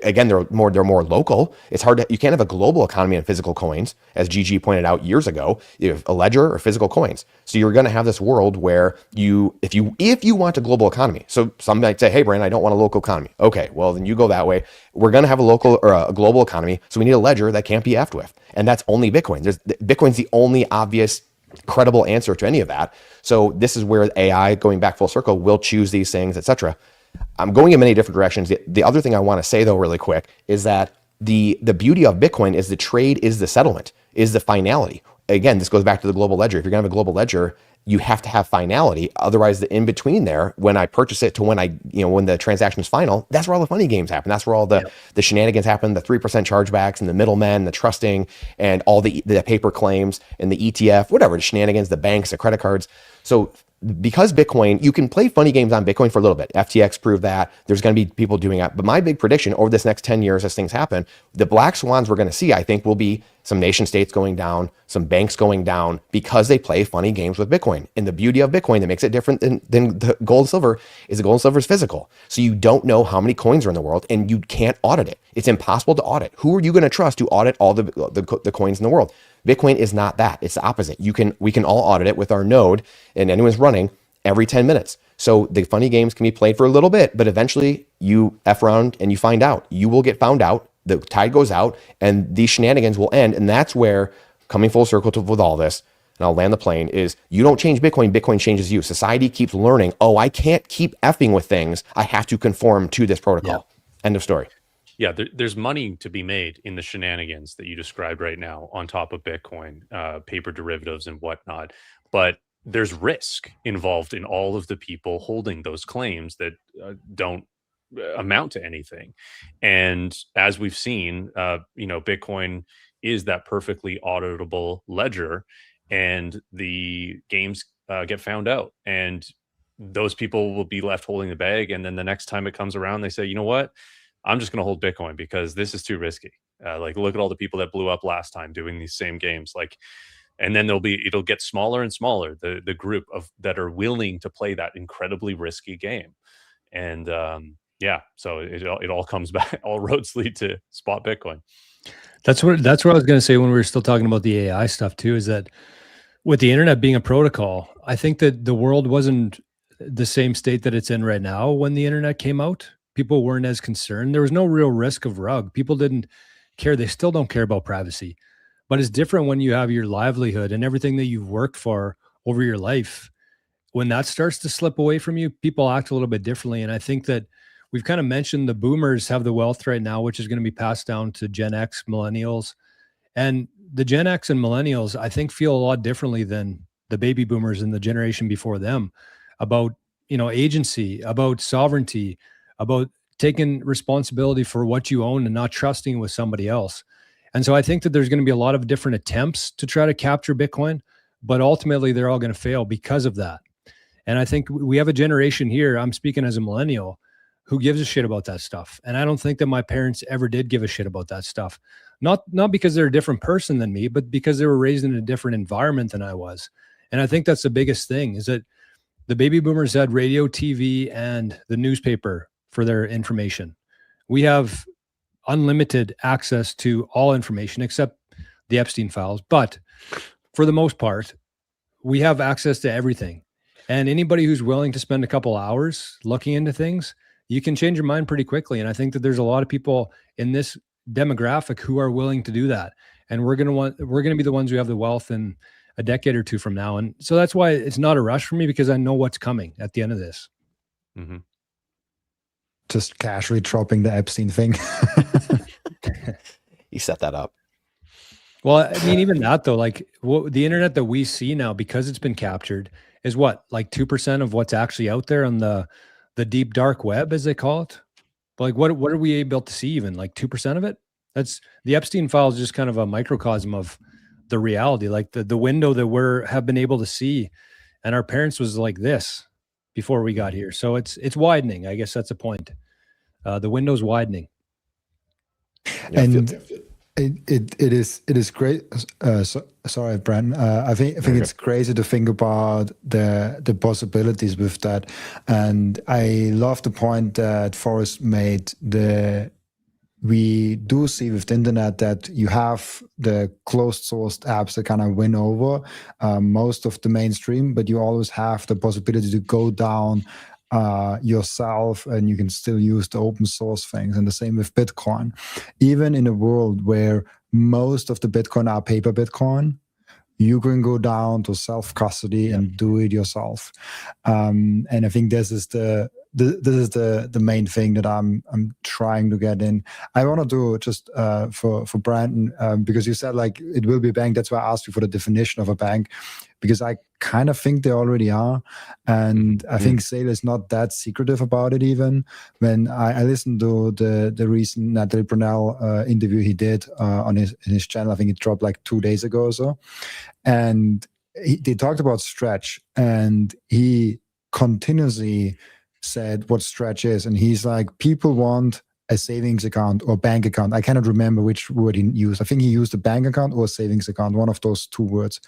Again, they're more local. It's hard you can't have a global economy on physical coins, as Gigi pointed out years ago. You have a ledger or physical coins. So you're going to have this world where if you want a global economy. So some might say, hey, Brian, I don't want a local economy. Okay, well then you go that way. We're going to have a local or a global economy. So we need a ledger that can't be effed with, and that's only Bitcoin. Bitcoin's the only obvious, credible answer to any of that. So this is where AI, going back full circle, will choose these things, etc. I'm going in many different directions. The other thing I want to say, though, really quick, is that the beauty of Bitcoin is the trade is the settlement, is the finality. Again, this goes back to the global ledger. If you're going to have a global ledger, you have to have finality. Otherwise, the in between there, when I purchase it to when when the transaction is final, that's where all the funny games happen. That's where all the shenanigans happen, the 3% chargebacks and the middlemen, the trusting, and all the paper claims and the ETF, whatever, the shenanigans, the banks, the credit cards. So because Bitcoin, you can play funny games on Bitcoin for a little bit. FTX proved that. There's going to be people doing that. But my big prediction over this next 10 years as things happen, the black swans we're going to see, I think, will be some nation states going down, some banks going down because they play funny games with Bitcoin. And the beauty of Bitcoin that makes it different than the gold and silver is the gold and silver is physical. So you don't know how many coins are in the world and you can't audit it. It's impossible to audit. Who are you going to trust to audit all the coins in the world? Bitcoin is not that. It's the opposite. We can all audit it with our node, and anyone's running every 10 minutes. So the funny games can be played for a little bit, but eventually you F around and you find out. You will get found out. The tide goes out and these shenanigans will end. And that's where, coming full circle with all this, and I'll land the plane, is you don't change Bitcoin, Bitcoin changes you. Society keeps learning, oh, I can't keep effing with things. I have to conform to this protocol. End of story. Yeah, there's money to be made in the shenanigans that you described right now on top of Bitcoin, paper derivatives and whatnot. But there's risk involved in all of the people holding those claims that don't amount to anything. And as we've seen, Bitcoin is that perfectly auditable ledger, and the games get found out, and those people will be left holding the bag. And then the next time it comes around, they say, you know what? I'm just going to hold Bitcoin because this is too risky. Look at all the people that blew up last time doing these same games. And then it'll get smaller and smaller, the group that are willing to play that incredibly risky game. And so it all comes back. All roads lead to spot Bitcoin. That's what I was going to say when we were still talking about the AI stuff too, is that with the internet being a protocol, I think that the world wasn't the same state that it's in right now when the internet came out. People weren't as concerned. There was no real risk of rug. People didn't care. They still don't care about privacy. But it's different when you have your livelihood and everything that you've worked for over your life. When that starts to slip away from you, people act a little bit differently. And I think that we've kind of mentioned the boomers have the wealth right now, which is going to be passed down to Gen X, millennials. And the Gen X and millennials, I think, feel a lot differently than the baby boomers and the generation before them about, agency, about sovereignty, about taking responsibility for what you own and not trusting with somebody else. And so I think that there's going to be a lot of different attempts to try to capture Bitcoin, but ultimately they're all going to fail because of that. And I think we have a generation here, I'm speaking as a millennial, who gives a shit about that stuff. And I don't think that my parents ever did give a shit about that stuff. Not because they're a different person than me, but because they were raised in a different environment than I was. And I think that's the biggest thing, is that the baby boomers had radio, TV, and the newspaper for their information. We have unlimited access to all information except the Epstein files. But for the most part, we have access to everything. And anybody who's willing to spend a couple hours looking into things, you can change your mind pretty quickly. And I think that there's a lot of people in this demographic who are willing to do that. And we're going to be the ones who have the wealth in a decade or two from now. And so that's why it's not a rush for me, because I know what's coming at the end of this. Mm-hmm. Just casually dropping the Epstein thing. He set that up. Well, I mean, even that though, the internet that we see now, because it's been captured, is what, 2% of what's actually out there on the deep dark web, as they call it. But what are we able to see? Even 2% of it? That's the Epstein files, just kind of a microcosm of the reality. The window that have been able to see, and our parents was like this before we got here. So it's widening. I guess that's the point. The window's widening. Yeah, and it is great. Sorry, Brandon. I think it's crazy to think about the possibilities with that. And I love the point that Forrest made. We do see with the internet that you have the closed sourced apps that kind of win over most of the mainstream, but you always have the possibility to go down yourself, and you can still use the open source things. And the same with Bitcoin. Even in a world where most of the Bitcoin are paper Bitcoin, you can go down to self-custody and do it yourself. And I think this is the main thing that I'm trying to get in. I want to do just for Brandon, because you said it will be a bank. That's why I asked you for the definition of a bank, because I kind of think they already are. And I think Saylor is not that secretive about it. Even when I listened to the recent Natalie Brunell interview he did on his channel, I think it dropped 2 days ago or so. And they talked about Stretch, and he continuously said what Stretch is. And he's like, people want a savings account or bank account. I cannot remember which word he used. I think he used a bank account or a savings account, one of those two words.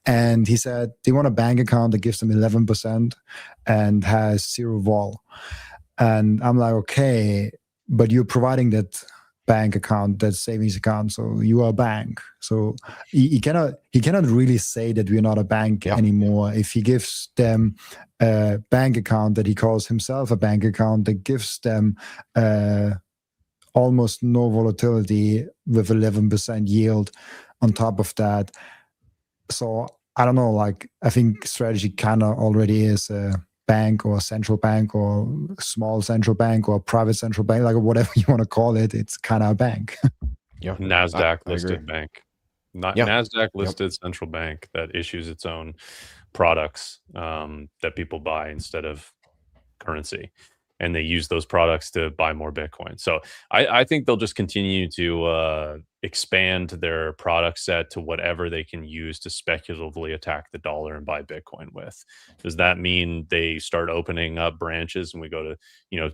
And he said they want a bank account that gives them 11% and has zero vol. And I'm like, okay, but you're providing that bank account, that savings account. So you are a bank. So he cannot really say that we're not a bank anymore. If he gives them a bank account that he calls himself a bank account, that gives them almost no volatility with 11% yield on top of that. So I don't know, like I think Strategy kind of already is a bank or a central bank or small central bank or private central bank, like whatever you want to call it. It's kind of a bank. Yeah, NASDAQ I listed agree. bank, not Yeah. NASDAQ listed central bank that issues its own products that people buy instead of currency, and they use those products to buy more Bitcoin. So I think they'll just continue to expand their product set to whatever they can use to speculatively attack the dollar and buy Bitcoin with. Does that mean they start opening up branches and we go to,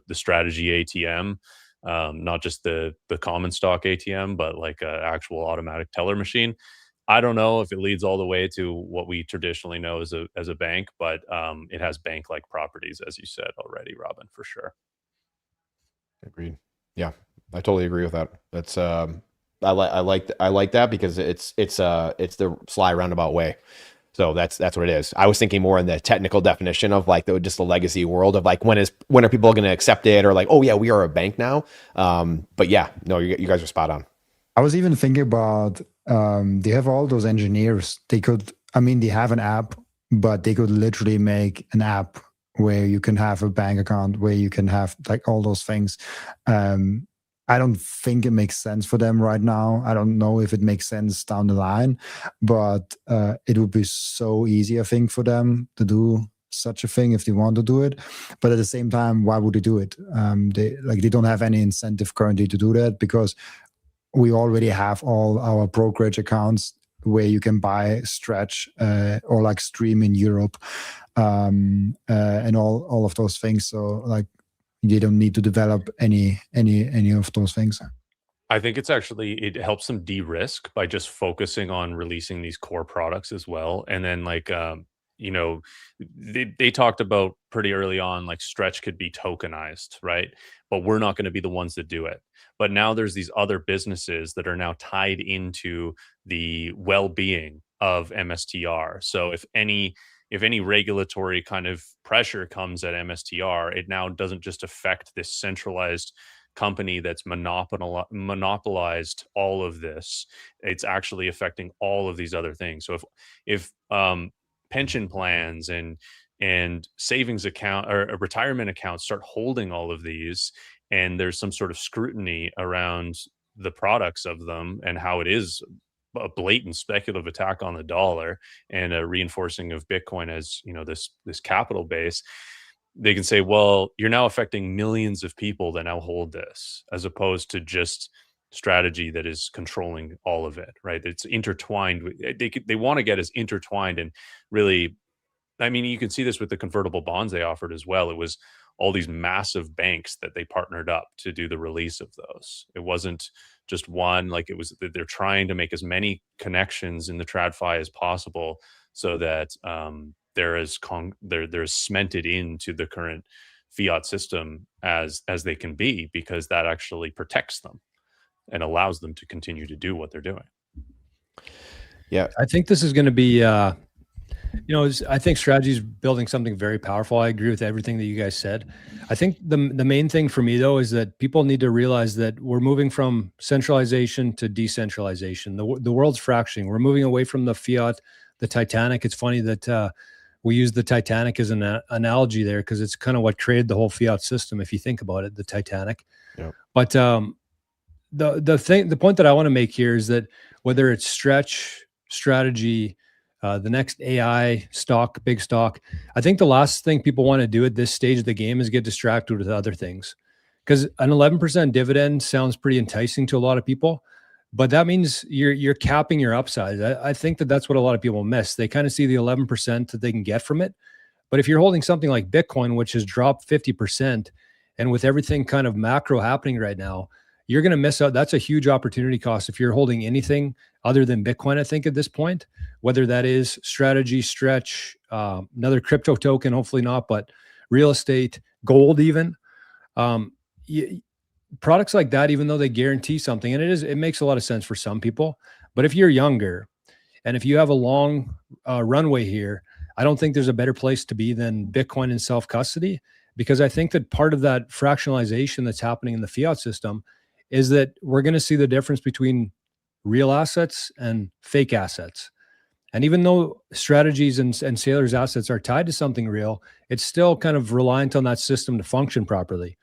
the Strategy ATM, not just the common stock ATM, but like an actual automatic teller machine? I don't know if it leads all the way to what we traditionally know as a bank, but it has bank-like properties, as you said already, Robin, for sure. Agreed. Yeah, I totally agree with that. That's I like that because it's the sly roundabout way. So that's what it is. I was thinking more in the technical definition of like just the legacy world of like when are people going to accept it, or like, oh yeah, we are a bank now. But yeah, no, you guys are spot on. I was even thinking about they have all those engineers. They have an app, but they could literally make an app where you can have a bank account, where you can have like all those things. I don't think it makes sense for them right now. I don't know if it makes sense down the line, but it would be so easy, I think, for them to do such a thing if they want to do it. But at the same time, why would they do it? They don't have any incentive currently to do that, because we already have all our brokerage accounts where you can buy Stretch or like Stream in Europe, and all of those things. So like you don't need to develop any of those things. I think it helps them de-risk by just focusing on releasing these core products as well. And then like, they talked about pretty early on, like Stretch could be tokenized, right? But we're not going to be the ones that do it. But now there's these other businesses that are now tied into the well-being of MSTR. So if any regulatory kind of pressure comes at MSTR, it now doesn't just affect this centralized company that's monopolized all of this. It's actually affecting all of these other things. So if pension plans and savings account or retirement accounts start holding all of these, and there's some sort of scrutiny around the products of them and how it is a blatant speculative attack on the dollar and a reinforcing of Bitcoin as this capital base, they can say, well, you're now affecting millions of people that now hold this, as opposed to just Strategy that is controlling all of it, right? It's intertwined. They want to get as intertwined, and really, I mean, you can see this with the convertible bonds they offered as well. It was all these massive banks that they partnered up to do the release of those. It wasn't just one, like it was, they're trying to make as many connections in the TradFi as possible so that they're cemented into the current fiat system as they can be, because that actually protects them and allows them to continue to do what they're doing. Yeah. I think this is going to be, I think Strategy is building something very powerful. I agree with everything that you guys said. I think the main thing for me, though, is that people need to realize that we're moving from centralization to decentralization. The world's fracturing. We're moving away from the fiat, the Titanic. It's funny that we use the Titanic as an analogy there, because it's kind of what created the whole fiat system, if you think about it, the Titanic. Yep. But the point that I want to make here is that whether it's Stretch, Strategy, the next AI stock, big stock, I think the last thing people want to do at this stage of the game is get distracted with other things, because an 11% dividend sounds pretty enticing to a lot of people, but that means you're capping your upside. I think that's what a lot of people miss. They kind of see the 11% that they can get from it, but if you're holding something like Bitcoin, which has dropped 50%, and with everything kind of macro happening right now, you're going to miss out. That's a huge opportunity cost if you're holding anything other than Bitcoin, I think, at this point, whether that is Strategy, Stretch, another crypto token, hopefully not, but real estate, gold even. products like that, even though they guarantee something, and it makes a lot of sense for some people, but if you're younger and if you have a long runway here, I don't think there's a better place to be than Bitcoin and self-custody, because I think that part of that fractionalization that's happening in the fiat system is that we're going to see the difference between real assets and fake assets. And even though strategies and Saylor's assets are tied to something real, it's still kind of reliant on that system to function properly.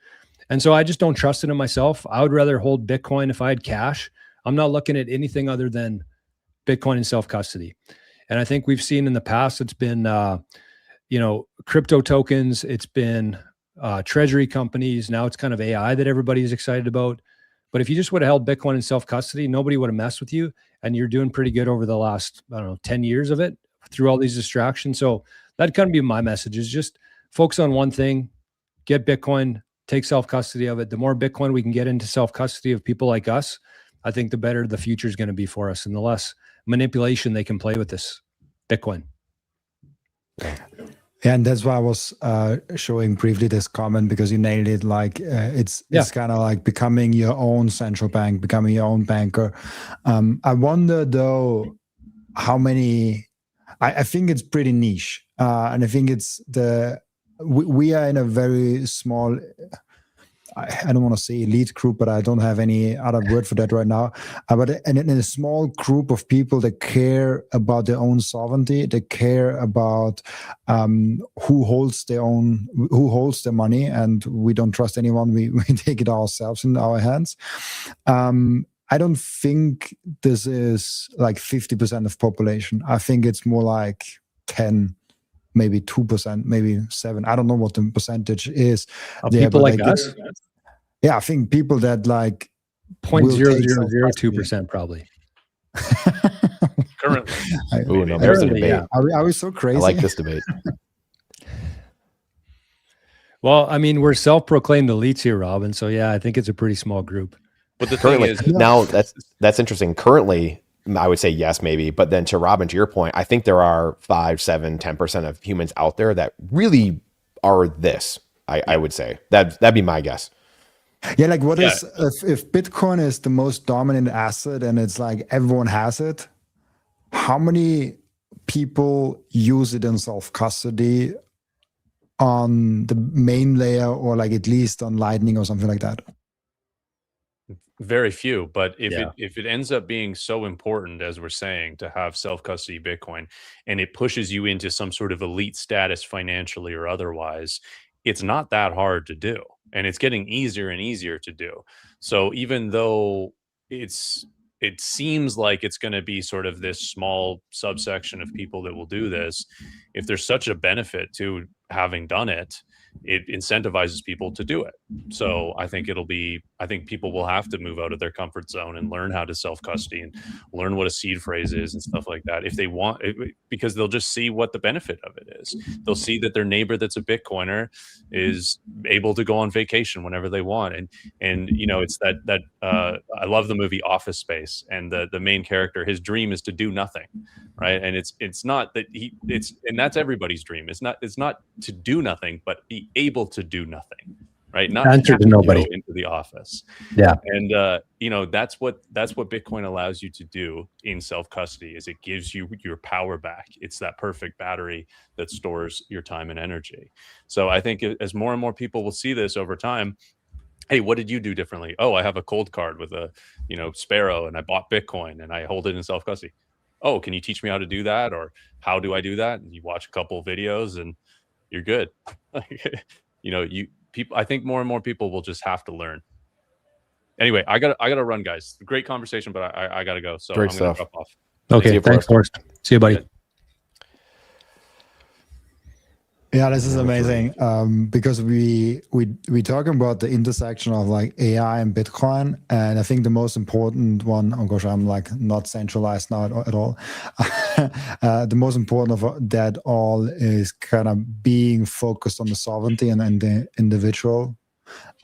And so I just don't trust it in myself. I would rather hold Bitcoin if I had cash. I'm not looking at anything other than Bitcoin and self-custody. And I think we've seen in the past, it's been, crypto tokens, it's been treasury companies. Now it's kind of AI that everybody's excited about. But if you just would have held Bitcoin in self-custody, nobody would have messed with you. And you're doing pretty good over the last, 10 years of it through all these distractions. So that'd kind of be my message, is just focus on one thing, get Bitcoin, take self-custody of it. The more Bitcoin we can get into self-custody of people like us, I think the better the future is going to be for us, and the less manipulation they can play with this Bitcoin. Yeah, and that's why I was showing briefly this comment, because you nailed it. Like it's kind of like becoming your own central bank, becoming your own banker. I wonder though how many. I think it's pretty niche, and I think it's we are in a very small. I don't want to say elite group, but I don't have any other word for that right now. But in a small group of people that care about their own sovereignty, they care about who holds their money, and we don't trust anyone. We take it ourselves in our hands. I don't think this is like 50% of population. I think it's more like 10. Maybe 2%, maybe 7%. I don't know what the percentage is. People like us? Yeah, I think people that like 0.0002% probably. Currently. There's a debate. Yeah. Are we so crazy? I like this debate. Well, I mean, we're self-proclaimed elites here, Robin. So yeah, I think it's a pretty small group. But the thing is, now that's interesting. Currently, I would say yes, maybe. But then to Robin, to your point, I think there are 5, 7, 10% of humans out there that really are this. I would say that'd be my guess. Yeah, like what is if Bitcoin is the most dominant asset and it's like everyone has it, how many people use it in self-custody on the main layer, or like at least on Lightning or something like that? Very few. But if it ends up being so important, as we're saying, to have self-custody Bitcoin, and it pushes you into some sort of elite status financially or otherwise, it's not that hard to do, and it's getting easier and easier to do. So even though it seems like it's going to be sort of this small subsection of people that will do this, if there's such a benefit to having done it, it incentivizes people to do it. So I think people will have to move out of their comfort zone and learn how to self-custody and learn what a seed phrase is and stuff like that, if they want, because they'll just see what the benefit of it is. They'll see that their neighbor that's a Bitcoiner is able to go on vacation whenever they want. And it's that I love the movie Office Space, and the main character, his dream is to do nothing, right? And it's not that and that's everybody's dream. It's not to do nothing, but be able to do nothing, right? Not answer to nobody into the office. Yeah. And that's what Bitcoin allows you to do in self-custody, is it gives you your power back. It's that perfect battery that stores your time and energy. So I think as more and more people will see this over time, hey, what did you do differently? Oh, I have a cold card with a Sparrow, and I bought Bitcoin and I hold it in self-custody. Oh, can you teach me how to do that? Or how do I do that? And you watch a couple of videos and you're good. I think more and more people will just have to learn. Anyway, I gotta run, guys. Great conversation, but I gotta go. So Great I'm gonna stuff. drop off. Okay, thanks, Forrest. See you, buddy. Yeah, this is amazing, because we talking about the intersection of like AI and Bitcoin, and I think the most important one. Oh gosh, I'm like not centralized now at all. The most important of that all is kind of being focused on the sovereignty and the individual,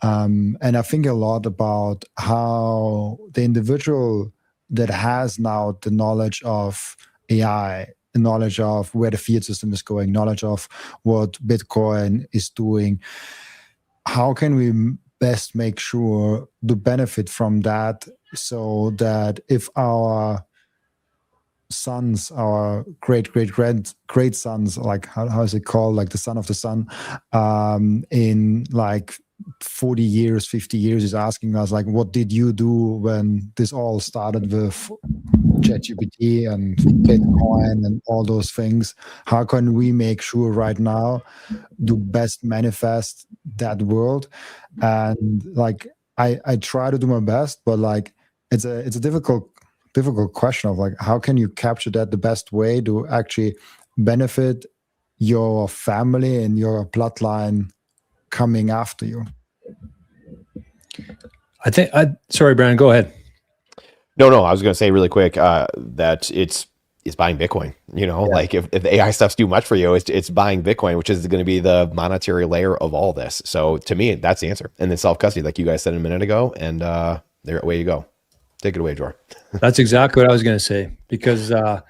and I think a lot about how the individual that has now the knowledge of AI, knowledge of where the fiat system is going, knowledge of what Bitcoin is doing. How can we best make sure to benefit from that, so that if our sons, our great sons, like how is it called, like the son of the sun, in like 40 years, 50 years, is asking us like, what did you do when this all started with ChatGPT and Bitcoin and all those things? How can we make sure right now to best manifest that world? And like I try to do my best, but like it's a difficult question of like, how can you capture that the best way to actually benefit your family and your bloodline coming after you? Sorry, Brandon, go ahead. No, I was going to say really quick that it's buying Bitcoin. Like if the AI stuff's too much for you, it's buying Bitcoin, which is going to be the monetary layer of all this. So to me, that's the answer. And then self-custody, like you guys said a minute ago, and away you go. Take it away, Jor. That's exactly what I was going to say, because I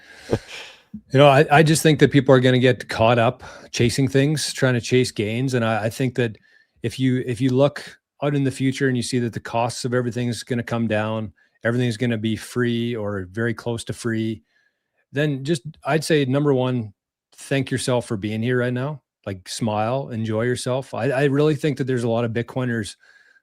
just think that people are going to get caught up chasing things, trying to chase gains. And I think that if you look out in the future and you see that the costs of everything is going to come down, everything is going to be free or very close to free, then I'd say, number one, thank yourself for being here right now. Like, smile, enjoy yourself. I really think that there's a lot of Bitcoiners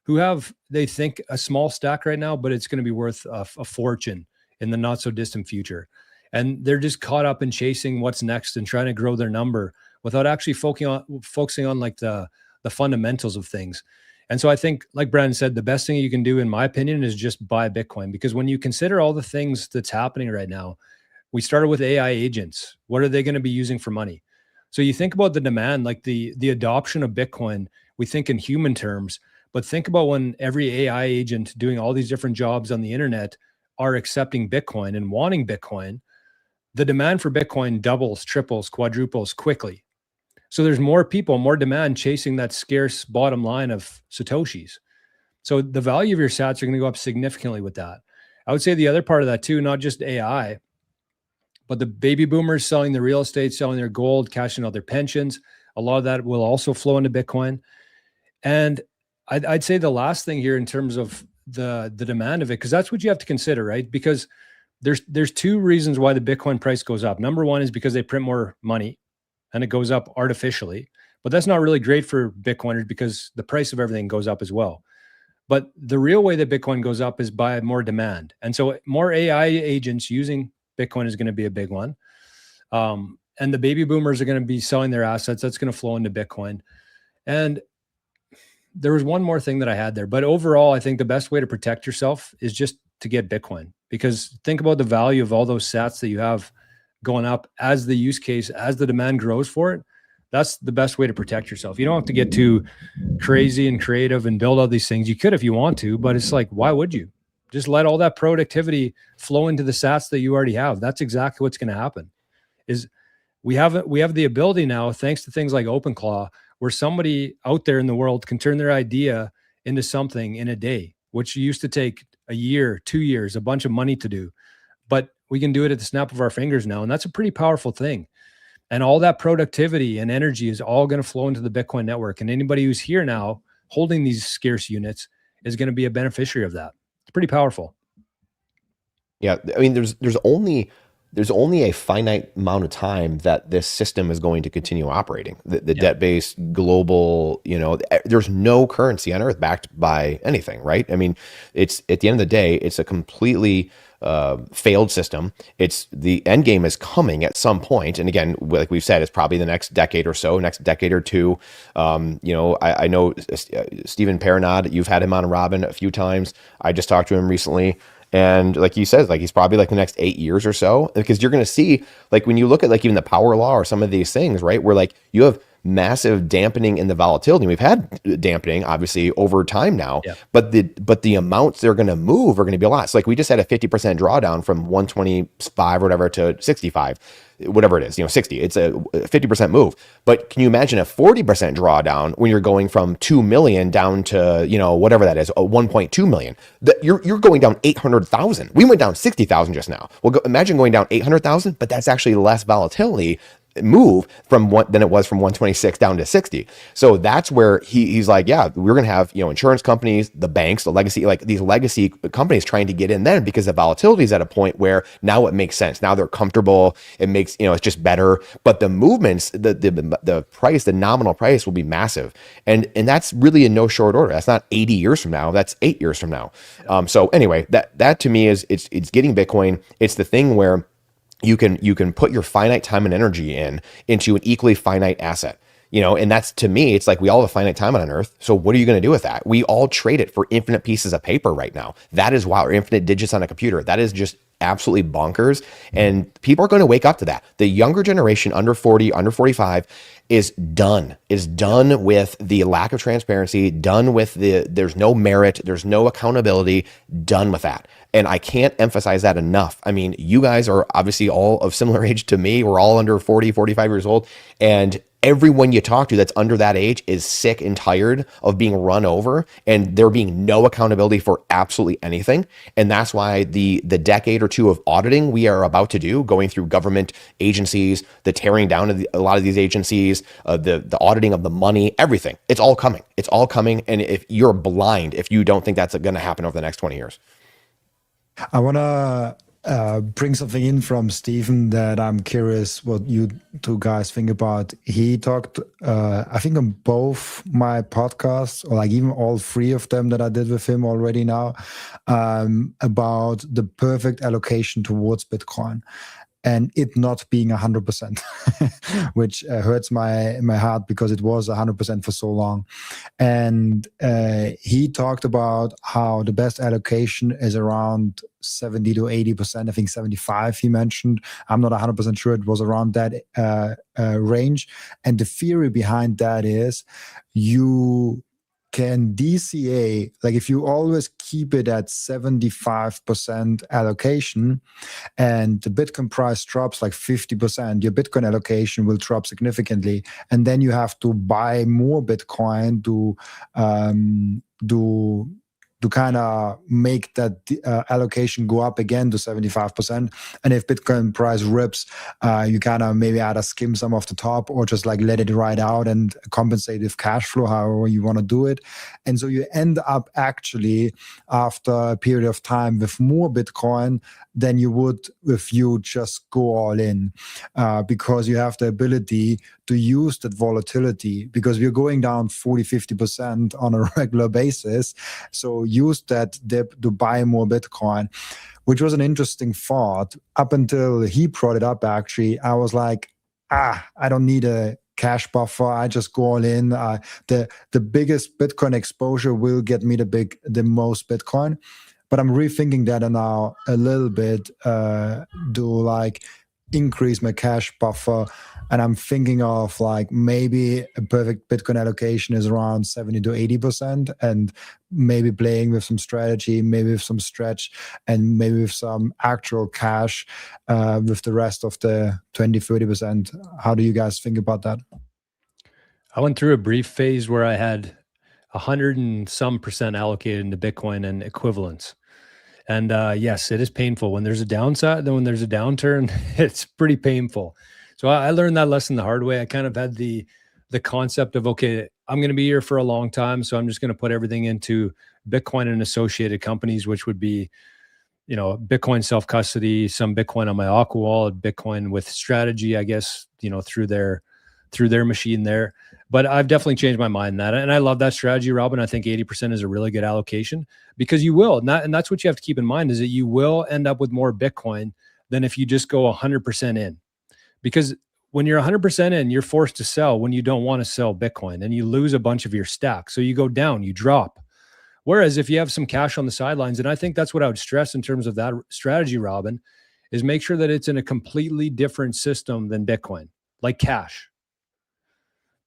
who they think a small stack right now, but it's going to be worth a fortune in the not so distant future. And they're just caught up in chasing what's next and trying to grow their number without actually focusing on like the fundamentals of things. And so I think, like Brandon said, the best thing you can do, in my opinion, is just buy Bitcoin, because when you consider all the things that's happening right now, we started with AI agents. What are they going to be using for money? So you think about the demand, like the adoption of Bitcoin, we think in human terms. But think about when every AI agent doing all these different jobs on the internet are accepting Bitcoin and wanting Bitcoin, the demand for Bitcoin doubles, triples, quadruples quickly. So there's more people, more demand chasing that scarce bottom line of Satoshis. So the value of your sats are going to go up significantly with that. I would say the other part of that too, not just AI, but the baby boomers selling their real estate, selling their gold, cashing out their pensions. A lot of that will also flow into Bitcoin. And I'd say the last thing here in terms of the demand of it, because that's what you have to consider, right? Because there's two reasons why the Bitcoin price goes up. Number one is because they print more money and it goes up artificially, but that's not really great for Bitcoiners because the price of everything goes up as well. But the real way that Bitcoin goes up is by more demand. And so more AI agents using Bitcoin is going to be a big one. And the baby boomers are going to be selling their assets. That's going to flow into Bitcoin. And there was one more thing that I had there, but overall, I think the best way to protect yourself is just to get Bitcoin, because think about the value of all those sats that you have going up as the use case, as the demand grows for it. That's the best way to protect yourself. You don't have to get too crazy and creative and build all these things. You could if you want to, but it's like, why would you? Just let all that productivity flow into the sats that you already have. That's exactly what's going to happen. Is we have the ability now, thanks to things like OpenClaw, where somebody out there in the world can turn their idea into something in a day, which used to take a year, 2 years, a bunch of money to do. But we can do it at the snap of our fingers now. And that's a pretty powerful thing. And all that productivity and energy is all going to flow into the Bitcoin network. And anybody who's here now holding these scarce units is going to be a beneficiary of that. It's pretty powerful. Yeah. I mean, there's only a finite amount of time that this system is going to continue operating. The debt-based global, there's no currency on earth backed by anything, right? I mean, it's at the end of the day, it's a completely failed system. It's the end game is coming at some point. And again, like we've said, it's probably the next decade or so, next decade or two. I know Stephen Paranod, you've had him on Robin a few times. I just talked to him recently. And like he says, like he's probably like the next 8 years or so, because you're going to see, like when you look at like even the power law or some of these things, right, where like you have massive dampening in the volatility. We've had dampening obviously over time now, but the amounts they're going to move are going to be a lot. So like we just had a 50% drawdown from 125 or whatever to 65. Whatever it is, 60, it's a 50% move. But can you imagine a 40% drawdown when you're going from 2 million down to, whatever that is, 1.2 million? You're going down 800,000. We went down 60,000 just now. Well, imagine going down 800,000, but that's actually less volatility move from one than it was from 126 down to 60. So that's where he's like, yeah, we're gonna have, you know, insurance companies, the banks, the legacy, like these legacy companies trying to get in then, because the volatility is at a point where now it makes sense. Now they're comfortable. It makes, you know, it's just better. But the movements, the price, the nominal price will be massive, and that's really in no short order. That's not 80 years from now. That's 8 years from now. So anyway, that to me is it's getting Bitcoin. It's the thing where you can put your finite time and energy into an equally finite asset, you know, and that's, to me, it's like we all have a finite time on Earth. So what are you going to do with that? We all trade it for infinite pieces of paper right now. That is wow, or infinite digits on a computer. That is just absolutely bonkers. And people are going to wake up to that. The younger generation, under 40, under 45, is done with the lack of transparency, done with there's no merit, there's no accountability, done with that. And I can't emphasize that enough. I mean, you guys are obviously all of similar age to me. We're all under 40, 45 years old. And everyone you talk to that's under that age is sick and tired of being run over and there being no accountability for absolutely anything. And that's why the decade or two of auditing we are about to do, going through government agencies, the tearing down of a lot of these agencies, the auditing of the money, everything, it's all coming. It's all coming. And if you're blind, if you don't think that's going to happen over the next 20 years. I want to bring something in from Stephen that I'm curious what you two guys think about. He talked, I think, on both my podcasts, or like even all three of them that I did with him already now, about the perfect allocation towards Bitcoin and it not being 100%, which hurts my heart because it was 100% for so long. And he talked about how the best allocation is around 70 to 80%. I think 75 he mentioned. I'm not 100% sure. It was around that range. And the theory behind that is you can DCA, like if you always keep it at 75% allocation and the Bitcoin price drops like 50%, your Bitcoin allocation will drop significantly. And then you have to buy more Bitcoin to kind of make that allocation go up again to 75%. And if Bitcoin price rips, you kind of maybe either skim some off the top or just like let it ride out and compensate with cash flow, however you want to do it. And so you end up actually after a period of time with more Bitcoin than you would if you just go all in, because you have the ability to use that volatility, because we're going down 40, 50% on a regular basis. So use that dip to buy more Bitcoin, which was an interesting thought. Up until he brought it up, actually, I was like, I don't need a cash buffer. I just go all in. The biggest Bitcoin exposure will get me the most Bitcoin. But I'm rethinking that now a little bit to like increase my cash buffer. And I'm thinking of like maybe a perfect Bitcoin allocation is around 70 to 80%, and maybe playing with some strategy, maybe with some stretch, and maybe with some actual cash with the rest of the 20, 30%. How do you guys think about that? I went through a brief phase where I had 100 and some percent allocated into Bitcoin and equivalents. And yes, it is painful when there's a downside. Then when there's a downturn, it's pretty painful. So I learned that lesson the hard way. I kind of had the concept of, okay, I'm going to be here for a long time, so I'm just going to put everything into Bitcoin and associated companies, which would be, you know, Bitcoin self-custody, some Bitcoin on my Aqua wallet, Bitcoin with strategy, I guess, you know, through their machine there. But I've definitely changed my mind in that. And I love that strategy, Robin. I think 80% is a really good allocation, because you will, and that's what you have to keep in mind, is that you will end up with more Bitcoin than if you just go 100% in. Because when you're 100% in, you're forced to sell when you don't want to sell Bitcoin, and you lose a bunch of your stack. So you go down, you drop. Whereas if you have some cash on the sidelines, and I think that's what I would stress in terms of that strategy, Robin, is make sure that it's in a completely different system than Bitcoin, like cash.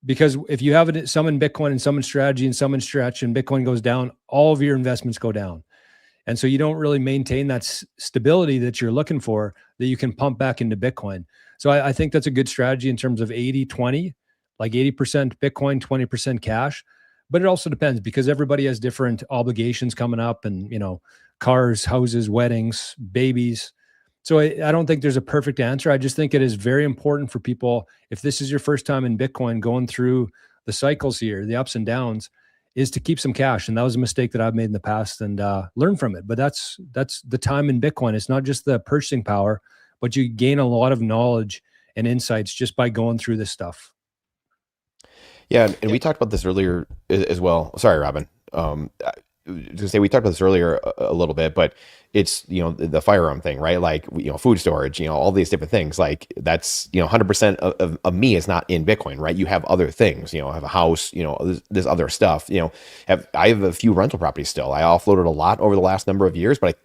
Because if you have some in Bitcoin and some in strategy and some in stretch, and Bitcoin goes down, all of your investments go down. And so you don't really maintain that stability that you're looking for, that you can pump back into Bitcoin. So I think that's a good strategy in terms of 80-20, like 80% Bitcoin, 20% cash. But it also depends, because everybody has different obligations coming up, and, you know, cars, houses, weddings, babies. So I don't think there's a perfect answer. I just think it is very important for people, if this is your first time in Bitcoin, going through the cycles here, the ups and downs, is to keep some cash. And that was a mistake that I've made in the past, and learn from it. But that's the time in Bitcoin. It's not just the purchasing power, but you gain a lot of knowledge and insights just by going through this stuff. Yeah, and we talked about this earlier as well. Sorry, Robin. To say we talked about this earlier a little bit, but it's, the firearm thing, right? Like, food storage, all these different things. Like, that's, 100% of me is not in Bitcoin, right? You have other things, I have a house, there's other stuff, I have a few rental properties still. I offloaded a lot over the last number of years, but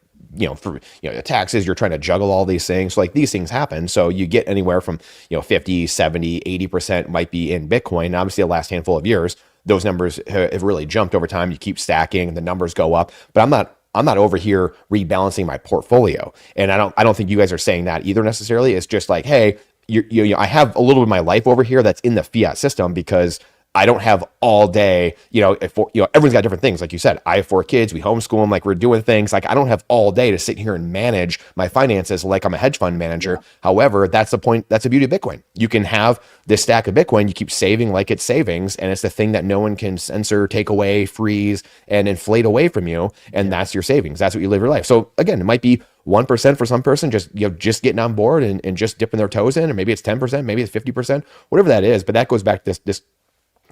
for taxes, you're trying to juggle all these things. So, like, these things happen. So you get anywhere from 50, 70, 80% might be in Bitcoin. And obviously, the last handful of years, those numbers have really jumped over time. You keep stacking, the numbers go up. But I'm not over here rebalancing my portfolio. And I don't think you guys are saying that either necessarily. It's just like, hey, I have a little bit of my life over here that's in the fiat system because I don't have all day, everyone's got different things. Like you said, I have 4 kids, we homeschool them, like, we're doing things. Like, I don't have all day to sit here and manage my finances like I'm a hedge fund manager. However, that's the point. That's the beauty of Bitcoin. You can have this stack of Bitcoin, you keep saving like it's savings, and it's the thing that no one can censor, take away, freeze, and inflate away from you. And that's your savings. That's what you live your life. So again, it might be 1% for some person, just getting on board and just dipping their toes in, or maybe it's 10%, maybe it's 50%, whatever that is. But that goes back to this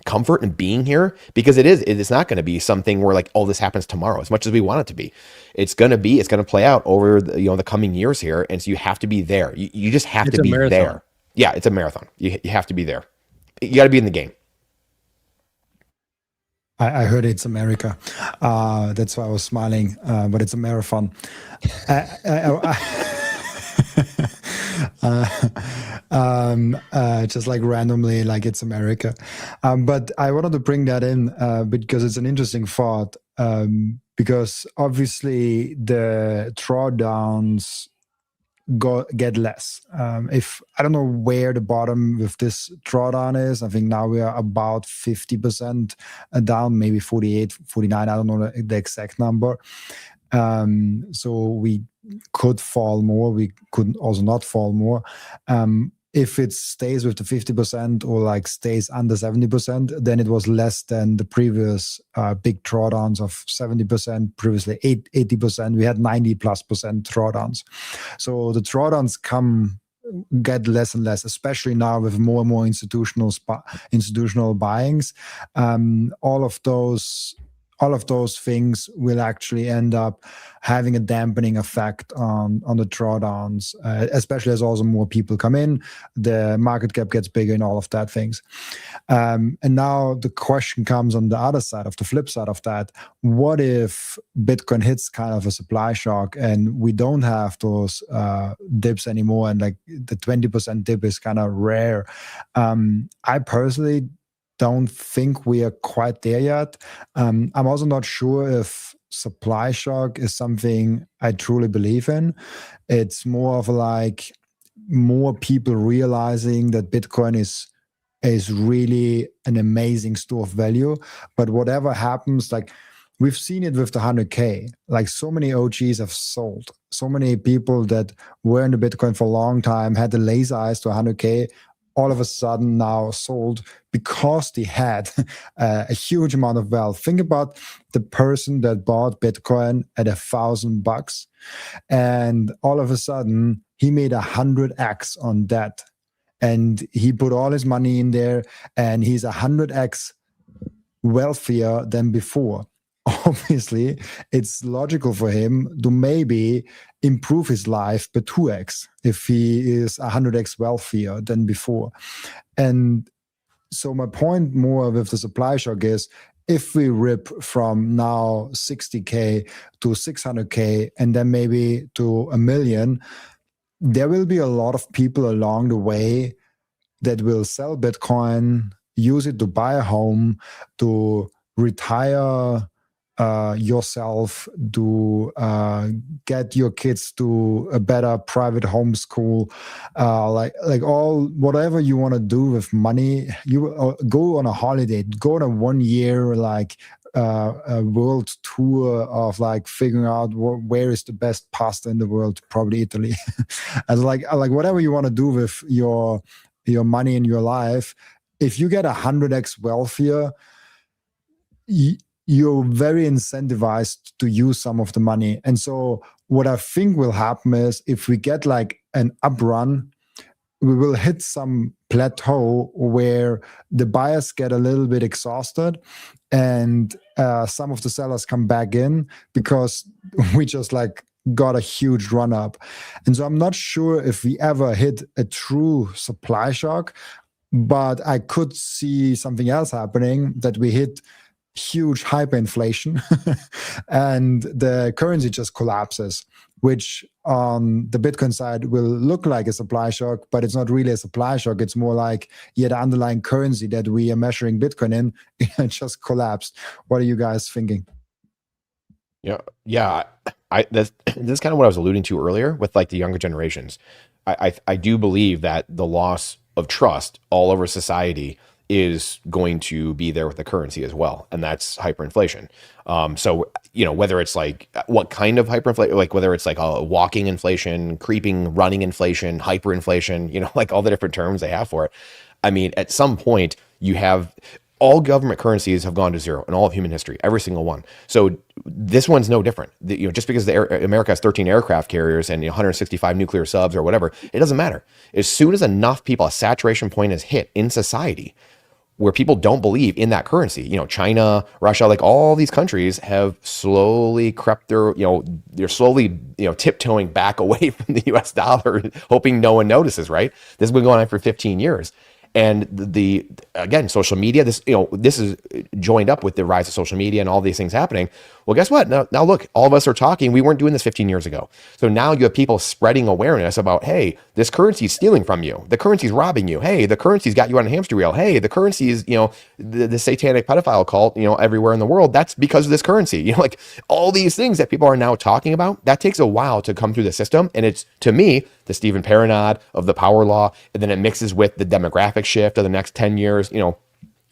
comfort in being here, because it's not going to be something where, like, oh, this happens tomorrow, as much as we want it to be. It's going to play out over the coming years here. And so you have to be there. You just have to be there. Yeah. It's a marathon. You have to be there. You got to be in the game. I heard it's America. That's why I was smiling, but it's a marathon. Just like randomly, like it's America. But I wanted to bring that in because it's an interesting thought, because obviously the drawdowns get less. If I don't know where the bottom with this drawdown is, I think now we are about 50% down, maybe 48, 49. I don't know the exact number. So we could fall more. We could also not fall more. If it stays with the 50% or like stays under 70%, then it was less than the previous big drawdowns of 70%, previously 80%. We had 90+% drawdowns. So the drawdowns get less and less, especially now with more and more institutional buyings. All of those things will actually end up having a dampening effect on the drawdowns, especially as also more people come in, the market cap gets bigger and all of that things. And now the question comes on the other side, of the flip side of that. What if Bitcoin hits kind of a supply shock and we don't have those dips anymore, and like the 20% dip is kind of rare? I personally don't think we are quite there yet. I'm also not sure if supply shock is something I truly believe in. It's more of like more people realizing that Bitcoin is really an amazing store of value. But whatever happens, like we've seen it with the 100K, like so many OGs have sold. So many people that were in the Bitcoin for a long time had the laser eyes to 100K, all of a sudden now sold because they had a huge amount of wealth. Think about the person that bought Bitcoin at $1,000 and all of a sudden he made 100x on that. And he put all his money in there and he's 100x wealthier than before. Obviously, it's logical for him to maybe improve his life by 2x if he is 100x wealthier than before. And so my point more with the supply shock is, if we rip from now 60K to 600K and then maybe to 1 million, there will be a lot of people along the way that will sell Bitcoin, use it to buy a home, to retire yourself, to get your kids to a better private homeschool, like all whatever you want to do with money. You go on a holiday, go on a 1 year like a world tour of like figuring out where is the best pasta in the world, probably Italy. As like whatever you want to do with your money in your life, if you get 100x wealthier, you're very incentivized to use some of the money. And so what I think will happen is if we get like an up run, we will hit some plateau where the buyers get a little bit exhausted and some of the sellers come back in because we just like got a huge run up. And so I'm not sure if we ever hit a true supply shock, but I could see something else happening, that we hit huge hyperinflation and the currency just collapses, which on the Bitcoin side will look like a supply shock, but it's not really a supply shock. It's more like, yeah, the underlying currency that we are measuring Bitcoin in, it just collapsed. What are you guys thinking? Yeah. This is kind of what I was alluding to earlier with like the younger generations. I do believe that the loss of trust all over society is going to be there with the currency as well, and that's hyperinflation. So whether it's like what kind of hyperinflation, like whether it's like a walking inflation, creeping, running inflation, hyperinflation, like all the different terms they have for it. I mean, at some point you have all government currencies have gone to zero in all of human history, every single one. So this one's no different. Just because America has 13 aircraft carriers and 165 nuclear subs or whatever, it doesn't matter. As soon as enough people, a saturation point is hit in society where people don't believe in that currency, China, Russia, like all these countries have slowly crept they're slowly, tiptoeing back away from the US dollar, hoping no one notices, right? This has been going on for 15 years. And again, social media, this is joined up with the rise of social media and all these things happening. Well, guess what? Now look, all of us are talking. We weren't doing this 15 years ago. So now you have people spreading awareness about, hey, this currency is stealing from you. The currency is robbing you. Hey, the currency's got you on a hamster wheel. Hey, the currency is, the satanic pedophile cult, everywhere in the world. That's because of this currency. Like all these things that people are now talking about, that takes a while to come through the system. And it's, to me, the Stephen Paranod of the power law, and then it mixes with the demographic shift of the next 10 years,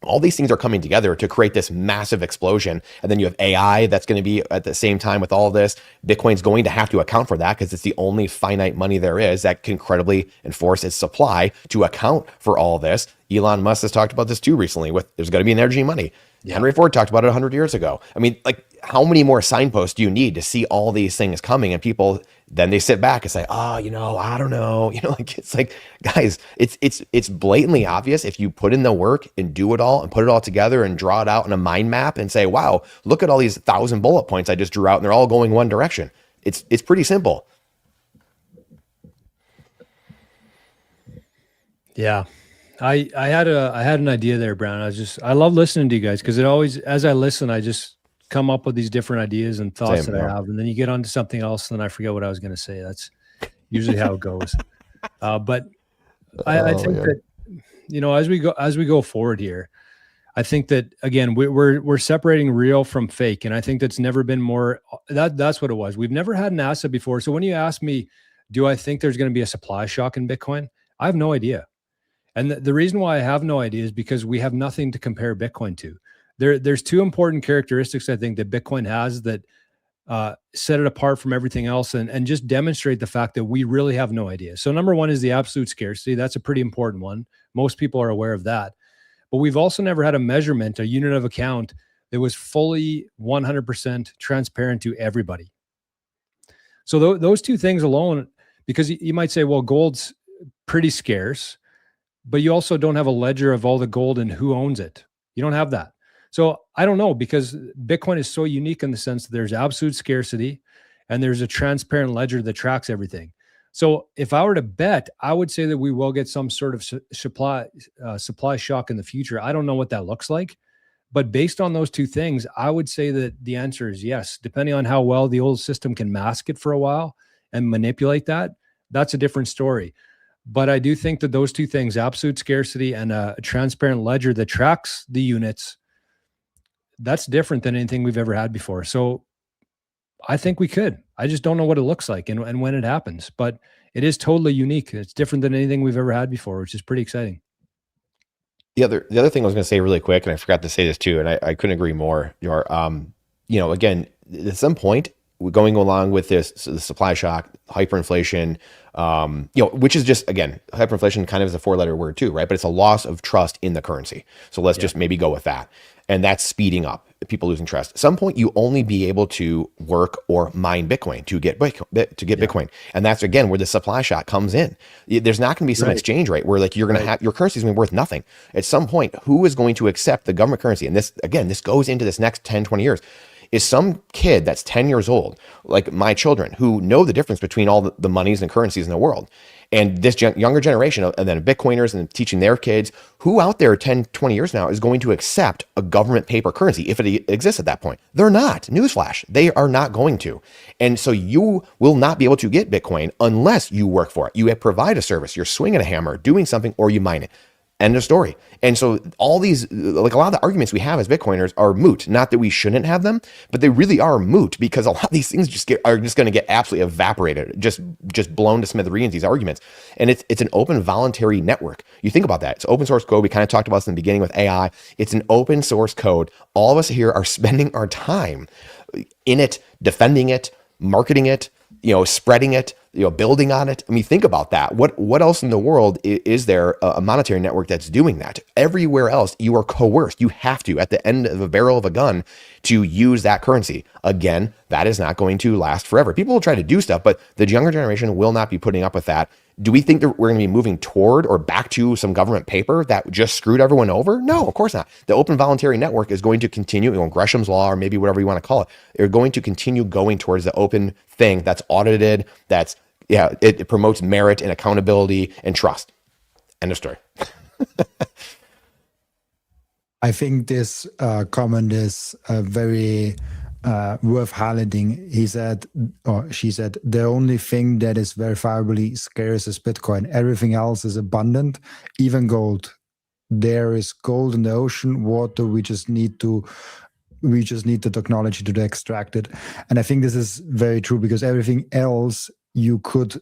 all these things are coming together to create this massive explosion. And then you have AI that's going to be at the same time with all of this. Bitcoin's going to have to account for that because it's the only finite money there is that can credibly enforce its supply to account for all of this. Elon Musk has talked about this too recently with there's going to be energy money. Yeah. Henry Ford talked about it 100 years ago. I mean, like, how many more signposts do you need to see all these things coming? And people, then they sit back and say, I don't know. It's like, guys, it's blatantly obvious if you put in the work and do it all and put it all together and draw it out in a mind map and say, wow, look at all these 1,000 bullet points I just drew out and they're all going one direction. It's pretty simple. Yeah. I had an idea there, Brown. I love listening to you guys because it always, as I listen, I just come up with these different ideas and thoughts that I have, and then you get onto something else, and then I forget what I was going to say. That's usually how it goes. But I think that as we go forward here, I think that again we're separating real from fake, and I think that's never been more. That's what it was. We've never had an asset before. So when you ask me, do I think there's going to be a supply shock in Bitcoin? I have no idea. And the reason why I have no idea is because we have nothing to compare Bitcoin to. There's two important characteristics I think that Bitcoin has that set it apart from everything else and just demonstrate the fact that we really have no idea. So number one is the absolute scarcity. That's a pretty important one. Most people are aware of that. But we've also never had a measurement, a unit of account that was fully 100% transparent to everybody. So those two things alone, because you might say, well, gold's pretty scarce, but you also don't have a ledger of all the gold and who owns it. You don't have that. So I don't know, because Bitcoin is so unique in the sense that there's absolute scarcity and there's a transparent ledger that tracks everything. So if I were to bet, I would say that we will get some sort of supply shock in the future. I don't know what that looks like, but based on those two things, I would say that the answer is yes. Depending on how well the old system can mask it for a while and manipulate that, that's a different story. But I do think that those two things, absolute scarcity and a transparent ledger that tracks the units, that's different than anything we've ever had before. So I think we could. I just don't know what it looks like and when it happens. But it is totally unique. It's different than anything we've ever had before, which is pretty exciting. The other thing I was going to say really quick, and I forgot to say this too, and I couldn't agree more. Again, at some point, we're going along with the supply shock, hyperinflation, which is just, again, hyperinflation kind of is a 4-letter word too, right? But it's a loss of trust in the currency. So let's just maybe go with that. And that's speeding up, people losing trust. At some point, you only be able to work or mine Bitcoin to get Bitcoin. And that's, again, where the supply shock comes in. There's not going to be some exchange rate where like you're going to have, your currency is going to be worth nothing. At some point, who is going to accept the government currency? And this, again, this goes into this next 10, 20 years. Is some kid that's 10 years old, like my children, who know the difference between all the monies and currencies in the world, and this younger generation, and then Bitcoiners and teaching their kids, who out there 10, 20 years now is going to accept a government paper currency if it exists at that point? They're not. Newsflash, they are not going to. And so you will not be able to get Bitcoin unless you work for it. You provide a service, you're swinging a hammer, doing something, or you mine it. End of story. And so all these, like a lot of the arguments we have as Bitcoiners are moot. Not that we shouldn't have them, but they really are moot because a lot of these things are just going to get absolutely evaporated, just blown to smithereens, these arguments. And it's an open voluntary network. You think about that. It's open source code. We kind of talked about this in the beginning with AI. It's an open source code. All of us here are spending our time in it, defending it, marketing it, spreading it, building on it. I mean, think about that. What else in the world is there a monetary network that's doing that? Everywhere else, you are coerced. You have to, at the end of a barrel of a gun, to use that currency. Again, that is not going to last forever. People will try to do stuff, but the younger generation will not be putting up with that. Do we think that we're going to be moving toward or back to some government paper that just screwed everyone over? No, of course not. The open voluntary network is going to continue, Gresham's law, or maybe whatever you want to call it. They're going to continue going towards the open thing that's audited, it promotes merit and accountability and trust. End of story. I think this comment is very worth highlighting. He said, or she said, the only thing that is verifiably scarce is Bitcoin. Everything else is abundant, even gold. There is gold in the ocean, water. We just need the technology to extract it. And I think this is very true because everything else you could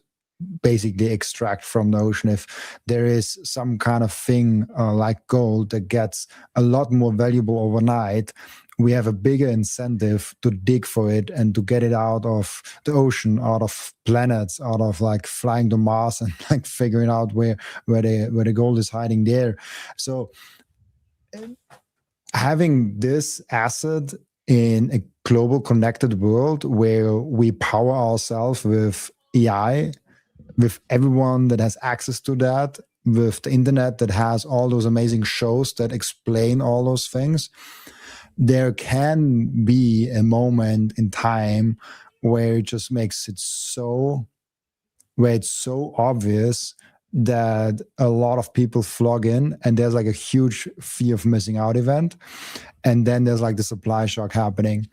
basically extract from the ocean. If there is some kind of thing like gold that gets a lot more valuable overnight, we have a bigger incentive to dig for it and to get it out of the ocean, out of planets, out of like flying to Mars and like figuring out where the gold is hiding there. So having this asset in a global connected world where we power ourselves with AI, with everyone that has access to that, with the internet that has all those amazing shows that explain all those things, there can be a moment in time where it just makes it where it's so obvious that a lot of people flock in and there's like a huge fear of missing out event. And then there's like the supply shock happening.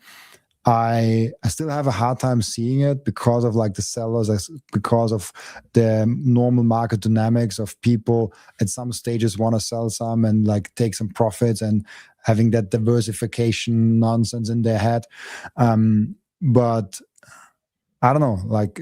I still have a hard time seeing it because of like the sellers, because of the normal market dynamics of people at some stages want to sell some and like take some profits and having that diversification nonsense in their head. But I don't know, like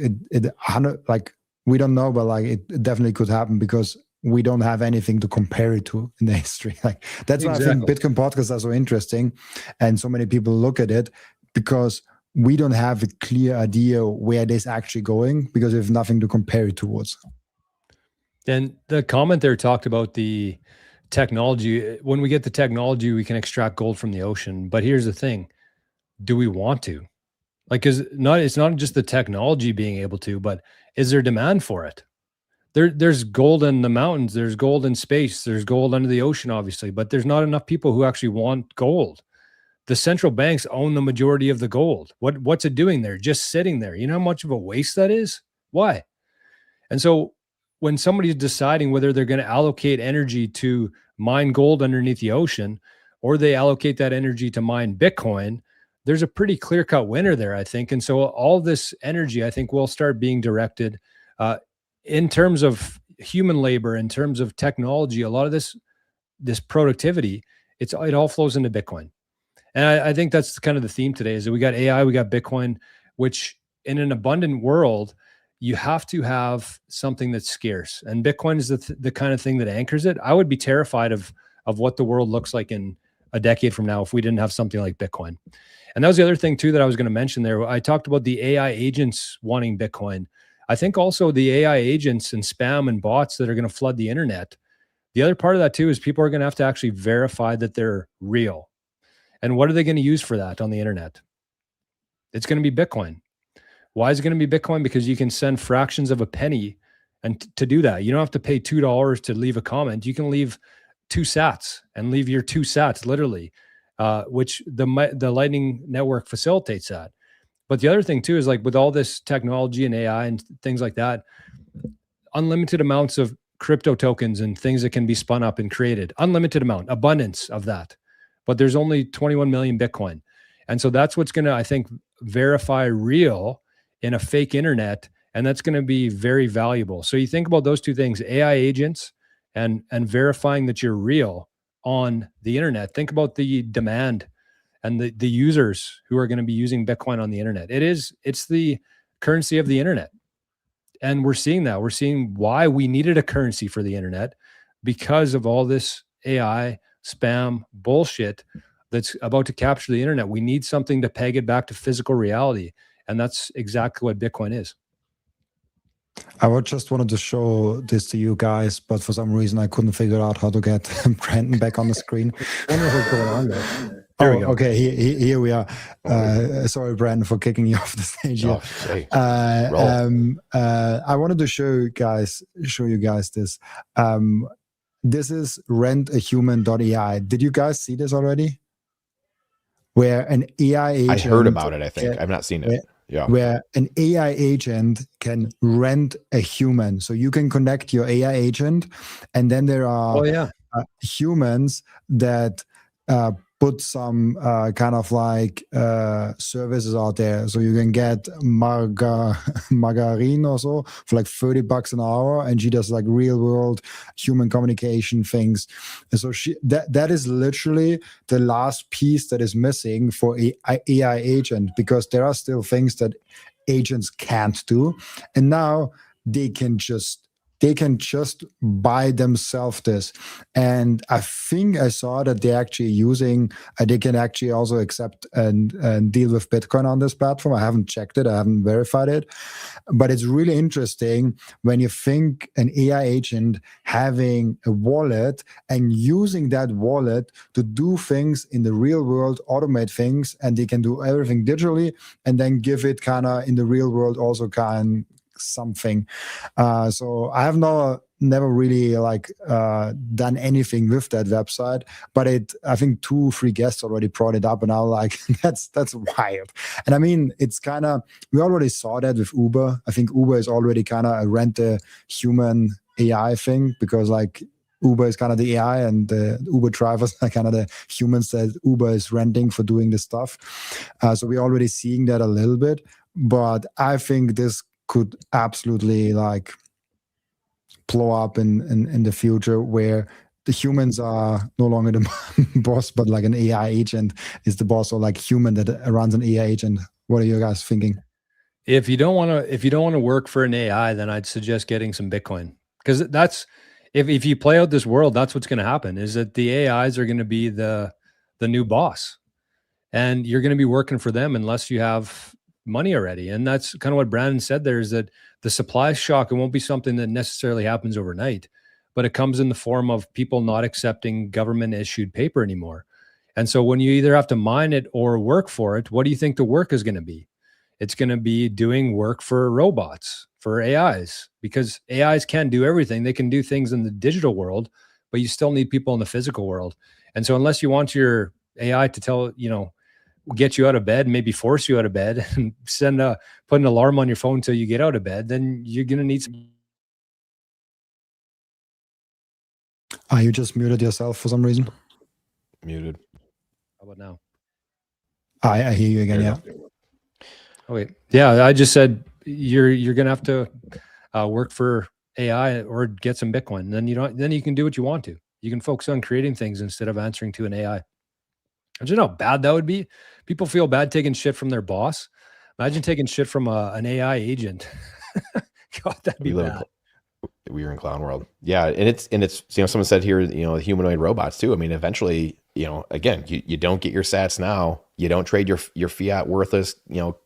we don't know, but like it definitely could happen because we don't have anything to compare it to in the history. Like that's why I think Bitcoin podcasts are so interesting and so many people look at it, because we don't have a clear idea where it is actually going because we have nothing to compare it towards. And the comment there talked about the technology. When we get the technology, we can extract gold from the ocean. But here's the thing. Do we want to? Like, it's not just the technology being able to, but is there demand for it? There's gold in the mountains. There's gold in space. There's gold under the ocean, obviously. But there's not enough people who actually want gold. The central banks own the majority of the gold. What's it doing there? Just sitting there. You know how much of a waste that is? Why? And so when somebody's deciding whether they're going to allocate energy to mine gold underneath the ocean, or they allocate that energy to mine Bitcoin, there's a pretty clear-cut winner there, I think. And so all this energy, I think, will start being directed in terms of human labor, in terms of technology. A lot of this productivity, it all flows into Bitcoin. And I think that's kind of the theme today is that we got AI, we got Bitcoin, which in an abundant world, you have to have something that's scarce. And Bitcoin is the kind of thing that anchors it. I would be terrified of of what the world looks like in a decade from now if we didn't have something like Bitcoin. And that was the other thing too that I was going to mention there. I talked about the AI agents wanting Bitcoin. I think also the AI agents and spam and bots that are going to flood the internet. The other part of that too is people are going to have to actually verify that they're real. And what are they going to use for that on the internet? It's going to be Bitcoin. Why is it going to be Bitcoin? Because you can send fractions of a penny, and to do that, you don't have to pay $2 to leave a comment. You can leave 2 sats and leave your 2 sats literally, which the Lightning Network facilitates that. But the other thing too is like with all this technology and AI and things like that, unlimited amounts of crypto tokens and things that can be spun up and created, unlimited amount, abundance of that. But there's only 21 million Bitcoin. And so that's what's going to, I think, verify real in a fake internet. And that's going to be very valuable. So you think about those two things, AI agents and verifying that you're real on the internet. Think about the demand and the users who are going to be using Bitcoin on the internet. It's the currency of the internet. And we're seeing that. We're seeing why we needed a currency for the internet because of all this AI spam bullshit that's about to capture the internet. We need something to peg it back to physical reality. And that's exactly what Bitcoin is. I would just wanted to show this to you guys, but for some reason I couldn't figure out how to get Brandon back on the screen. I wonder what's going on there. There we go. Okay, here we are. Sorry, Brandon, for kicking you off the stage here. I wanted to show you guys this. This is rentahuman.ai. Did you guys see this already? Where an AI agent... I heard about it, I think. I've not seen it. Where an AI agent can rent a human. So you can connect your AI agent, and then there are humans that put some kind of like services out there. So you can get Margarine or so for like $30 an hour, and she does like real world human communication things. And so that is literally the last piece that is missing for a AI agent, because there are still things that agents can't do. And now they can just buy themselves this. And I think I saw that they're actually using, they can actually also accept and deal with Bitcoin on this platform. I haven't checked it, I haven't verified it, but it's really interesting when you think an AI agent having a wallet and using that wallet to do things in the real world, automate things, and they can do everything digitally and then give it kind of in the real world also kind something. So I have never really like done anything with that website, but I think 2-3 guests already brought it up, and I was like, that's wild. And I mean, it's kind of, we already saw that with Uber. I think Uber is already kind of a rent a human AI thing, because like Uber is kind of the AI and the Uber drivers are kind of the humans that Uber is renting for doing this stuff. So we're already seeing that a little bit, but I think this could absolutely like blow up in the future, where the humans are no longer the boss, but like an AI agent is the boss, or like human that runs an AI agent. What are you guys thinking? If you don't want to work for an AI, then I'd suggest getting some Bitcoin, because that's if you play out this world, that's what's going to happen, is that the AIs are going to be the new boss, and you're going to be working for them unless you have money already. And that's kind of what Brandon said there, is that the supply shock, it won't be something that necessarily happens overnight, but it comes in the form of people not accepting government issued paper anymore. And so when you either have to mine it or work for it, what do you think the work is going to be? It's going to be doing work for robots, for AIs, because AIs can do everything. They can do things in the digital world, but you still need people in the physical world. And so unless you want your AI to get you out of bed, maybe force you out of bed and put an alarm on your phone until you get out of bed, then you're going to need some. You just muted yourself for some reason. Muted. How about now? I hear you again. Yeah. Oh, wait. Yeah. I just said you're going to have to work for AI or get some Bitcoin. Then you can do what you want to. You can focus on creating things instead of answering to an AI. Imagine how bad that would be. People feel bad taking shit from their boss. Imagine taking shit from an AI agent. God, that'd be bad. we were in clown world. Yeah, and it's someone said here, humanoid robots too. I mean, eventually, again, you don't get your sats now. You don't trade your fiat worthless,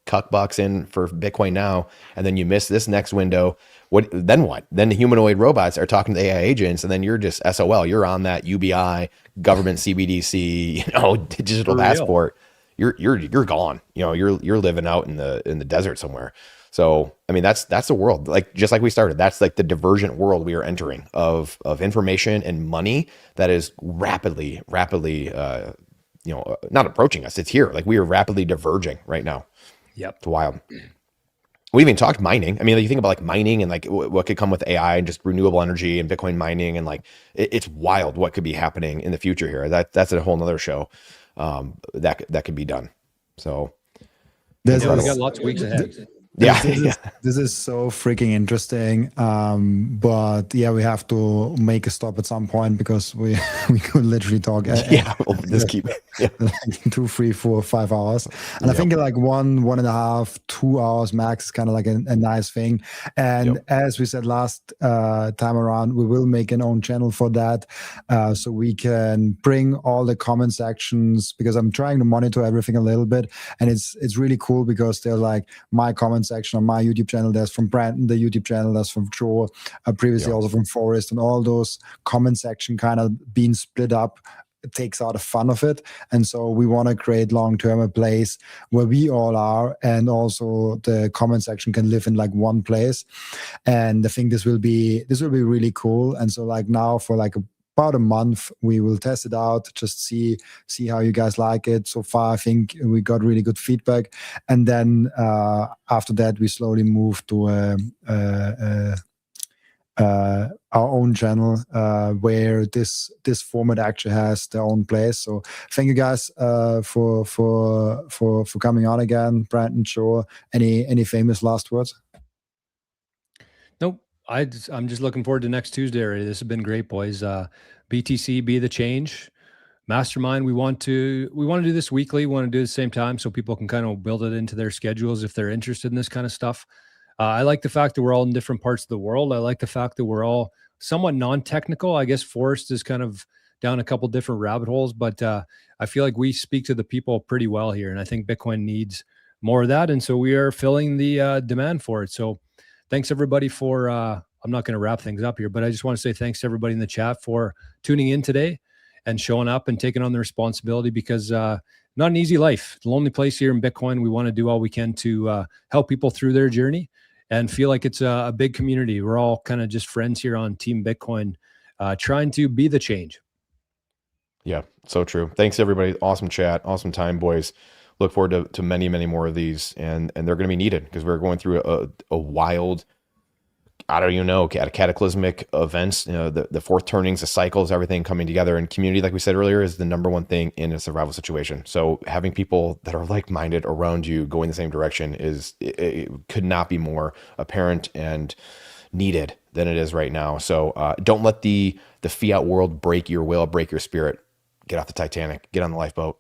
cuck bucks in for Bitcoin now, and then you miss this next window. What? Then the humanoid robots are talking to AI agents, and then you're just SOL. You're on that UBI government CBDC, digital passport. You're gone. You're living out in the desert somewhere. So, I mean, that's the world, like, just like we started, that's like the divergent world we are entering of information and money that is rapidly, not approaching us. It's here. Like, we are rapidly diverging right now. Yep. It's wild. We even talked mining. I mean, like, you think about like mining and like what could come with AI and just renewable energy and Bitcoin mining. And like, it's wild what could be happening in the future here. That's a whole nother show that could be done. So we got lots of weeks ahead. This is so freaking interesting. But yeah, we have to make a stop at some point because we could literally talk. We'll just keep like 2, 3, 4, 5 hours. And I think like 1.5, 2 hours max is kind of like a nice thing. And as we said last time around, we will make an own channel for that, so we can bring all the comment sections, because I'm trying to monitor everything a little bit, and it's really cool because they're like my comment section on my YouTube channel. There's from Brandon, the YouTube channel. There's from Joe, previously also from Forrest, and all those comment section kind of being split up. It takes out the fun of it, and so we want to create long-term a place where we all are, and also the comment section can live in like one place. And I think this will be really cool. And so like now for like about a month we will test it out, just see how you guys like it. So far I think we got really good feedback, and then after that we slowly move to our own channel where this format actually has their own place. So thank you guys for coming on again. Brandon, Joe, any famous last words? Nope. I'm just looking forward to next Tuesday already. This has been great, boys. BTC, be the change. Mastermind, we want to do this weekly. We want to do it at the same time so people can kind of build it into their schedules if they're interested in this kind of stuff. I like the fact that we're all in different parts of the world. I like the fact that we're all somewhat non-technical. I guess Forrest is kind of down a couple different rabbit holes, but I feel like we speak to the people pretty well here, and I think Bitcoin needs more of that, and so we are filling the demand for it. So thanks everybody for, I'm not going to wrap things up here, but I just want to say thanks to everybody in the chat for tuning in today and showing up and taking on the responsibility, because not an easy life. The lonely place here in Bitcoin. We want to do all we can to help people through their journey and feel like it's a big community. We're all kind of just friends here on Team Bitcoin, trying to be the change. Yeah, so true. Thanks everybody. Awesome chat. Awesome time, boys. Look forward to many, many more of these, and they're going to be needed because we're going through a wild, I don't even know, cataclysmic events, the fourth turnings, the cycles, everything coming together. And community, like we said earlier, is the number one thing in a survival situation. So having people that are like-minded around you going the same direction it could not be more apparent and needed than it is right now. So don't let the fiat world break your will, break your spirit. Get off the Titanic, get on the lifeboat.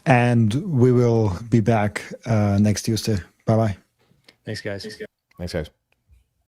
And we will be back next Tuesday. Bye-bye. Thanks, guys. Thanks, guys.